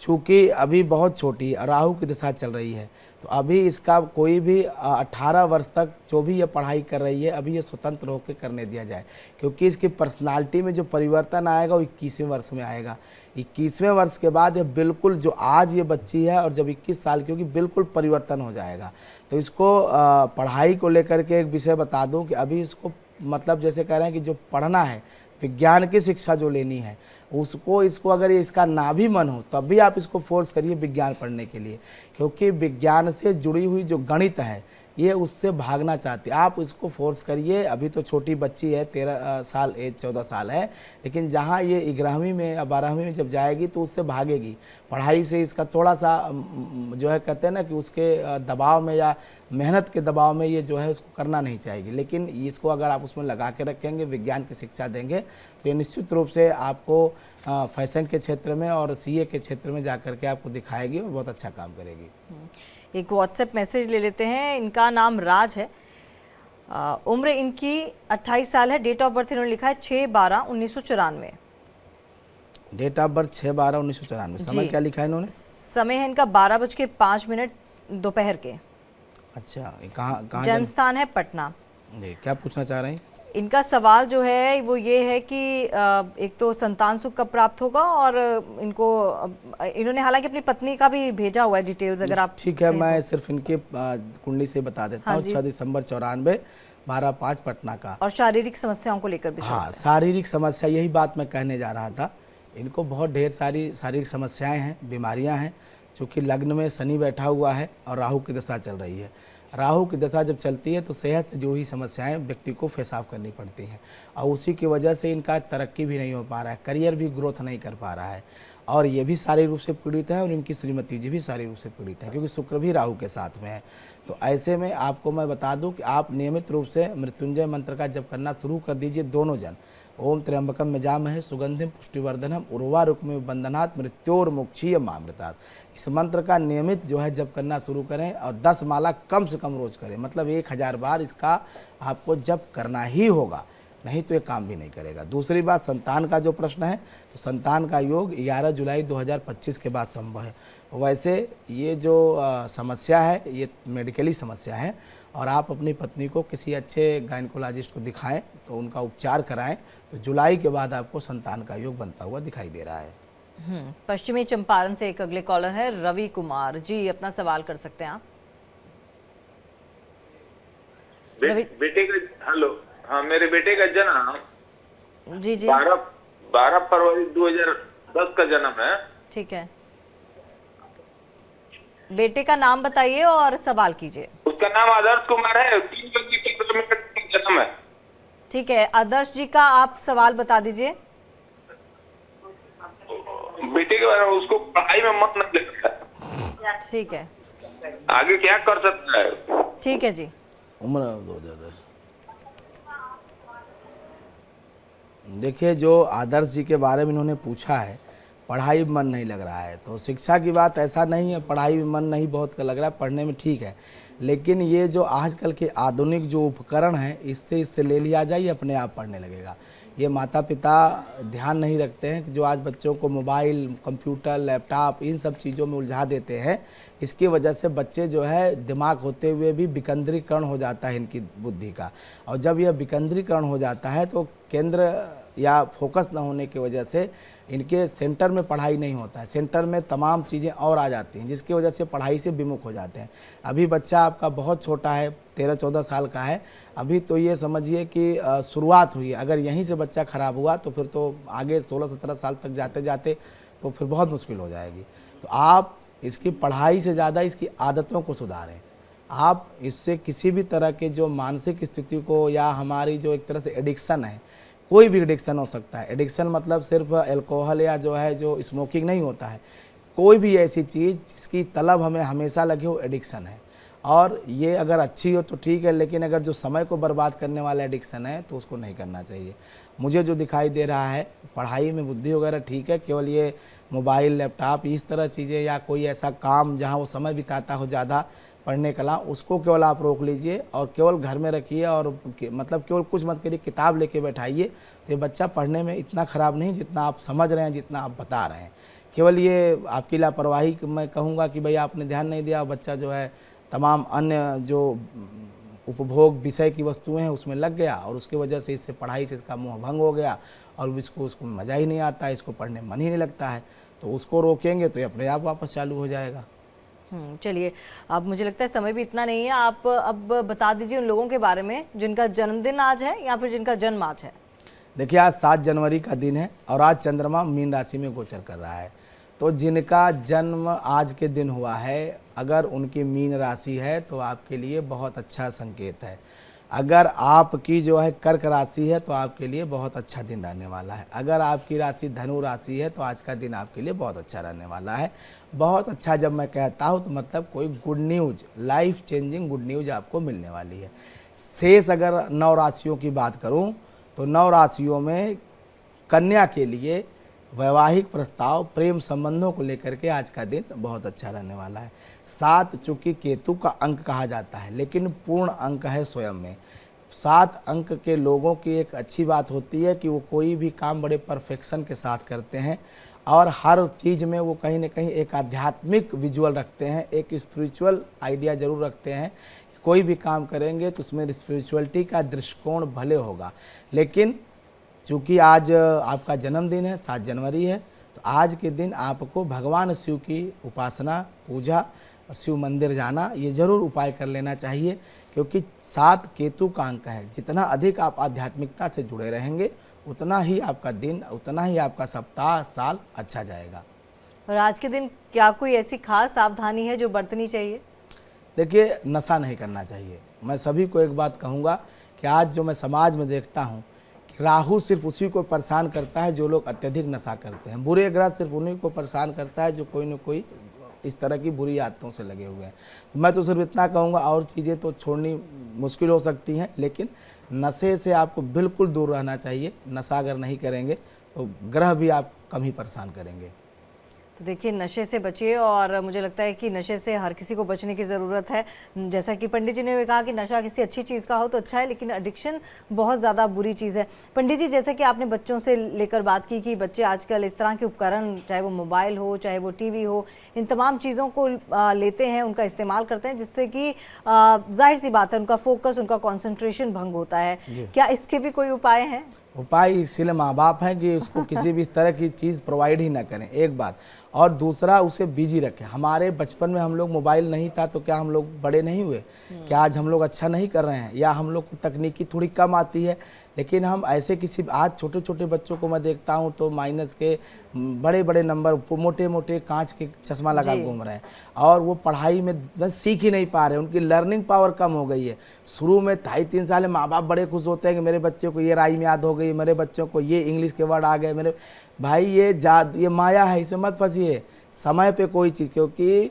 चूँकि अभी बहुत छोटी राहु की दशा चल रही है तो अभी इसका कोई भी 18 वर्ष तक जो भी ये पढ़ाई कर रही है अभी ये स्वतंत्र होकर करने दिया जाए, क्योंकि इसकी पर्सनालिटी में जो परिवर्तन आएगा वो 21वें वर्ष में आएगा। 21वें वर्ष के बाद ये बिल्कुल जो आज ये बच्ची है और जब 21 साल की होगी बिल्कुल परिवर्तन हो जाएगा। तो इसको पढ़ाई को लेकर के एक विषय बता दूं कि अभी इसको मतलब जैसे कह रहे हैं कि जो पढ़ना है, विज्ञान की शिक्षा जो लेनी है इसको अगर इसका ना भी मन हो तब भी आप इसको फोर्स करिए विज्ञान पढ़ने के लिए, क्योंकि विज्ञान से जुड़ी हुई जो गणित है ये उससे भागना चाहती है। आप इसको फोर्स करिए। अभी तो छोटी बच्ची है, 13 साल एज 14 साल है, लेकिन जहाँ ये 11वीं में या 12वीं में जब जाएगी तो उससे भागेगी। पढ़ाई से इसका थोड़ा सा जो है कहते हैं ना कि उसके दबाव में या मेहनत के दबाव में ये जो है उसको करना नहीं चाहिए। लेकिन इसको अगर आप उसमें लगा के रखेंगे, विज्ञान की शिक्षा देंगे तो ये निश्चित रूप से आपको फैशन के क्षेत्र में और CA के क्षेत्र में जा कर के आपको दिखाएगी और बहुत अच्छा काम करेगी। एक व्हाट्सएप मैसेज ले लेते हैं। इनका नाम राज है, उम्र इनकी 28 साल है, डेट ऑफ बर्थ इन्होंने लिखा है 6/12/1994। Date of birth 6/12/1994। समय क्या लिखा है इन्होंने? समय है इनका 12:05 दोपहर के। अच्छा, कहाँ जन्म स्थान है पटना। जी, क्या पूछना चाह रहे हैं? इनका सवाल जो है वो ये है कि एक तो संतान सुख कब प्राप्त होगा, और इन्होंने हालांकि अपनी पत्नी का भी भेजा हुआ है डिटेल्स, अगर आप ठीक है, मैं सिर्फ इनके कुंडली से बता देता हूँ। 6 दिसंबर 94, 12/5 पटना का। और शारीरिक समस्याओं को लेकर भी हाँ, शारीरिक समस्या, यही बात मैं कहने जा रहा था। इनको बहुत ढेर सारी शारीरिक समस्याएं हैं, बीमारियां हैं, चूँकि लग्न में शनि बैठा हुआ है और राहु की दशा चल रही है। राहु की दशा जब चलती है तो सेहत से जुड़ी श्रमस्याएं व्यक्ति को फेस ऑफ करनी पड़ती हैं, और उसी की वजह से इनका तरक्की भी नहीं हो पा रहा है, करियर भी ग्रोथ नहीं कर पा रहा है, और ये भी शारीरिक रूप से पीड़ित है, और इनकी श्रीमती जी भी शारीरिक रूप से पीड़ित है, क्योंकि शुक्र भी राहु के साथ में है। तो ऐसे में आपको मैं बता दूं कि आप नियमित रूप से मृत्युंजय मंत्र का जप करना शुरू कर दीजिए, दोनों जन। ओम त्र्यंबकम यजामहे सुगंधिम पुष्टिवर्धनम उर्वारुकमिव बंधनात् मृत्योर्मुक्षीयमामृतात्। इस मंत्र का नियमित जो है जप करना शुरू करें, और 10 माला कम से कम रोज करें, मतलब 1000 बार इसका आपको जप करना ही होगा, नहीं तो ये काम भी नहीं करेगा। दूसरी बात, संतान का जो प्रश्न है, तो संतान का योग 11 जुलाई 2025 के बाद संभव है। वैसे ये जो समस्या है ये मेडिकली समस्या है, और आप अपनी पत्नी को किसी अच्छे गायनेकोलॉजिस्ट को दिखाएं, तो उनका उपचार कराएं, तो जुलाई के बाद आपको संतान का योग बनता हुआ दिखाई दे रहा है। पश्चिमी चंपारण से एक अगले कॉलर है रवि कुमार जी, अपना सवाल कर सकते हैं आप। बेटे का हेलो, हाँ, मेरे बेटे का जन्म जी 12 फरवरी 2010 का जन्म है। ठीक है, बेटे का नाम बताइए और सवाल कीजिए। उसका नाम आदर्श कुमार है, 3:15 का जन्म है। ठीक है, आदर्श जी का आप सवाल बता दीजिए। बेटे के बारे में, उसको पढ़ाई में मन नहीं लगता है। ठीक है, आगे क्या कर सकता है? ठीक है जी। उम्र 2010। देखिए, जो आदर्श जी के बारे में इन्होंने पूछा है, पढ़ाई में मन नहीं लग रहा है, तो शिक्षा की बात ऐसा नहीं है, पढ़ाई में मन नहीं बहुत लग रहा है, पढ़ने में ठीक है, लेकिन ये जो आजकल के आधुनिक जो उपकरण हैं, इससे ले लिया जाए, अपने आप पढ़ने लगेगा। ये माता पिता ध्यान नहीं रखते हैं कि जो आज बच्चों को मोबाइल, कंप्यूटर, लैपटॉप, इन सब चीज़ों में उलझा देते हैं, इसकी वजह से बच्चे जो है दिमाग होते हुए भी विकेंद्रीकरण हो जाता है इनकी बुद्धि का, और जब यह विकेंद्रीकरण हो जाता है तो केंद्र या फोकस न होने की वजह से इनके सेंटर में पढ़ाई नहीं होता है, सेंटर में तमाम चीज़ें और आ जाती हैं, जिसकी वजह से पढ़ाई से विमुख हो जाते हैं। अभी बच्चा आपका बहुत छोटा है, 13-14 साल का है, अभी तो ये समझिए कि शुरुआत हुई है। अगर यहीं से बच्चा ख़राब हुआ तो फिर तो आगे 16-17 साल तक जाते जाते तो फिर बहुत मुश्किल हो जाएगी। तो आप इसकी पढ़ाई से ज़्यादा इसकी आदतों को सुधारें। आप इससे किसी भी तरह के जो मानसिक स्थिति को, या हमारी जो एक तरह से एडिक्शन है, कोई भी एडिक्शन हो सकता है, एडिक्शन मतलब सिर्फ अल्कोहल या जो है जो स्मोकिंग नहीं होता है, कोई भी ऐसी चीज़ जिसकी तलब हमें हमेशा लगे वो एडिक्शन है। और ये अगर अच्छी हो तो ठीक है, लेकिन अगर जो समय को बर्बाद करने वाला एडिक्शन है तो उसको नहीं करना चाहिए। मुझे जो दिखाई दे रहा है, पढ़ाई में बुद्धि वगैरह ठीक है, केवल ये मोबाइल, लैपटॉप, इस तरह चीज़ें, या कोई ऐसा काम जहाँ वो समय बिताता हो ज़्यादा पढ़ने कला, उसको केवल आप रोक लीजिए और केवल घर में रखिए, और मतलब केवल कुछ मत करिए, किताब लेके बैठाइए, तो ये बच्चा पढ़ने में इतना ख़राब नहीं जितना आप समझ रहे हैं, जितना आप बता रहे हैं। केवल ये आपकी लापरवाही मैं कहूँगा कि भाई आपने ध्यान नहीं दिया, बच्चा जो है तमाम अन्य जो उपभोग विषय की वस्तुएं हैं उसमें लग गया, और उसकी वजह से इससे पढ़ाई से इसका मोह भंग हो गया, और उसको मज़ा ही नहीं आता है, इसको पढ़ने मन ही नहीं लगता है। तो उसको रोकेंगे तो ये अपने आप वापस चालू हो जाएगा। चलिए, अब मुझे लगता है समय भी इतना नहीं है, आप अब बता दीजिए उन लोगों के बारे में जिनका जन्मदिन आज है या फिर जिनका जन्म आज है। देखिए, आज 7 जनवरी का दिन है, और आज चंद्रमा मीन राशि में गोचर कर रहा है। तो जिनका जन्म आज के दिन हुआ है, अगर उनकी मीन राशि है तो आपके लिए बहुत अच्छा संकेत है। अगर आपकी जो है कर्क राशि है तो आपके लिए बहुत अच्छा दिन रहने वाला है। अगर आपकी राशि धनु राशि है तो आज का दिन आपके लिए बहुत अच्छा रहने वाला है। बहुत अच्छा जब मैं कहता हूँ तो मतलब कोई good news, life changing good news आपको मिलने वाली है। शेष अगर 9 राशियों की बात करूँ तो 9 राशियों में कन्या के लिए वैवाहिक प्रस्ताव, प्रेम संबंधों को लेकर के आज का दिन बहुत अच्छा रहने वाला है। 7 चूँकि केतु का अंक कहा जाता है, लेकिन पूर्ण अंक है स्वयं में। 7 अंक के लोगों की एक अच्छी बात होती है कि वो कोई भी काम बड़े परफेक्शन के साथ करते हैं और हर चीज़ में वो कहीं ना कहीं एक आध्यात्मिक विजुअल रखते हैं, एक स्पिरिचुअल आइडिया ज़रूर रखते हैं। कोई भी काम करेंगे तो उसमें स्पिरिचुअलिटी का दृष्टिकोण भले होगा। लेकिन चूँकि आज आपका जन्मदिन है, 7 जनवरी है, तो आज के दिन आपको भगवान शिव की उपासना, पूजा, शिव मंदिर जाना ये ज़रूर उपाय कर लेना चाहिए, क्योंकि 7 केतु का अंक है। जितना अधिक आप आध्यात्मिकता से जुड़े रहेंगे उतना ही आपका दिन, उतना ही आपका सप्ताह, साल अच्छा जाएगा। और आज के दिन क्या कोई ऐसी खास सावधानी है जो बरतनी चाहिए? देखिए, नशा नहीं करना चाहिए। मैं सभी को एक बात कहूँगा कि आज जो मैं समाज में देखता हूँ कि राहु सिर्फ उसी को परेशान करता है जो लोग अत्यधिक नशा करते हैं। बुरे ग्रह सिर्फ उन्हीं को परेशान करता है जो कोई न कोई इस तरह की बुरी आदतों से लगे हुए हैं। मैं तो सिर्फ इतना कहूँगा, और चीज़ें तो छोड़नी मुश्किल हो सकती हैं, लेकिन नशे से आपको बिल्कुल दूर रहना चाहिए। नशा अगर नहीं करेंगे तो ग्रह भी आप कम ही परेशान करेंगे। तो देखिए, नशे से बचिए, और मुझे लगता है कि नशे से हर किसी को बचने की ज़रूरत है। जैसा कि पंडित जी ने भी कहा कि नशा किसी अच्छी चीज़ का हो तो अच्छा है, लेकिन एडिक्शन बहुत ज़्यादा बुरी चीज़ है। पंडित जी, जैसे कि आपने बच्चों से लेकर बात की कि बच्चे आजकल इस तरह के उपकरण, चाहे वो मोबाइल हो, चाहे वो टीवी हो, इन तमाम चीज़ों को लेते हैं, उनका इस्तेमाल करते हैं, जिससे कि जाहिर सी बात है उनका फोकस, उनका कॉन्सेंट्रेशन भंग होता है। क्या इसके भी कोई उपाय हैं? उपाय इसीलिए माँ बाप हैं कि उसको किसी भी इस तरह की चीज़ प्रोवाइड ही ना करें, एक बात। और दूसरा, उसे बिजी रखें। हमारे बचपन में हम लोग मोबाइल नहीं था तो क्या हम लोग बड़े नहीं हुए? क्या आज हम लोग अच्छा नहीं कर रहे हैं? या हम लोग को तकनीकी थोड़ी कम आती है? लेकिन हम ऐसे किसी, आज छोटे छोटे बच्चों को मैं देखता हूँ तो माइनस के बड़े बड़े नंबर, मोटे मोटे कांच के चश्मा लगा घूम रहे हैं, और वो पढ़ाई में सीख ही नहीं पा रहे, उनकी लर्निंग पावर कम हो गई है। शुरू में 2.5-3 साल में माँ बाप बड़े खुश होते हैं कि मेरे बच्चे को ये राइम याद हो गई, मेरे बच्चों को ये इंग्लिश के वर्ड आ गए। मेरे भाई, ये माया है, इसमें मत फंसिए। समय पे कोई चीज़, क्योंकि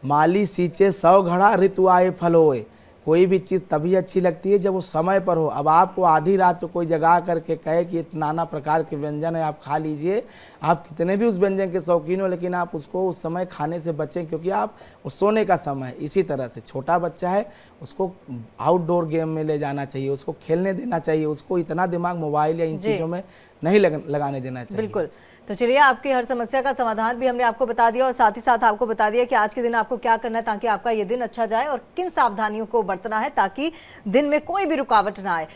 माली सींचे 100 घड़ा, ऋतु आए फल होए। कोई भी चीज़ तभी अच्छी लगती है जब वो समय पर हो। अब आपको आधी रात को कोई जगा करके कहे कि नाना प्रकार के व्यंजन है, आप खा लीजिए, आप कितने भी उस व्यंजन के शौकीन हो, लेकिन आप उसको उस समय खाने से बचें, क्योंकि आप वो सोने का समय है। इसी तरह से छोटा बच्चा है, उसको आउटडोर गेम में ले जाना चाहिए, उसको खेलने देना चाहिए, उसको इतना दिमाग मोबाइल या इन चीज़ों में नहीं लगाने देना चाहिए। बिल्कुल। तो चलिए, आपकी हर समस्या का समाधान भी हमने आपको बता दिया, और साथ ही साथ आपको बता दिया कि आज के दिन आपको क्या करना है ताकि आपका ये दिन अच्छा जाए, और किन सावधानियों को बरतना है ताकि दिन में कोई भी रुकावट ना आए।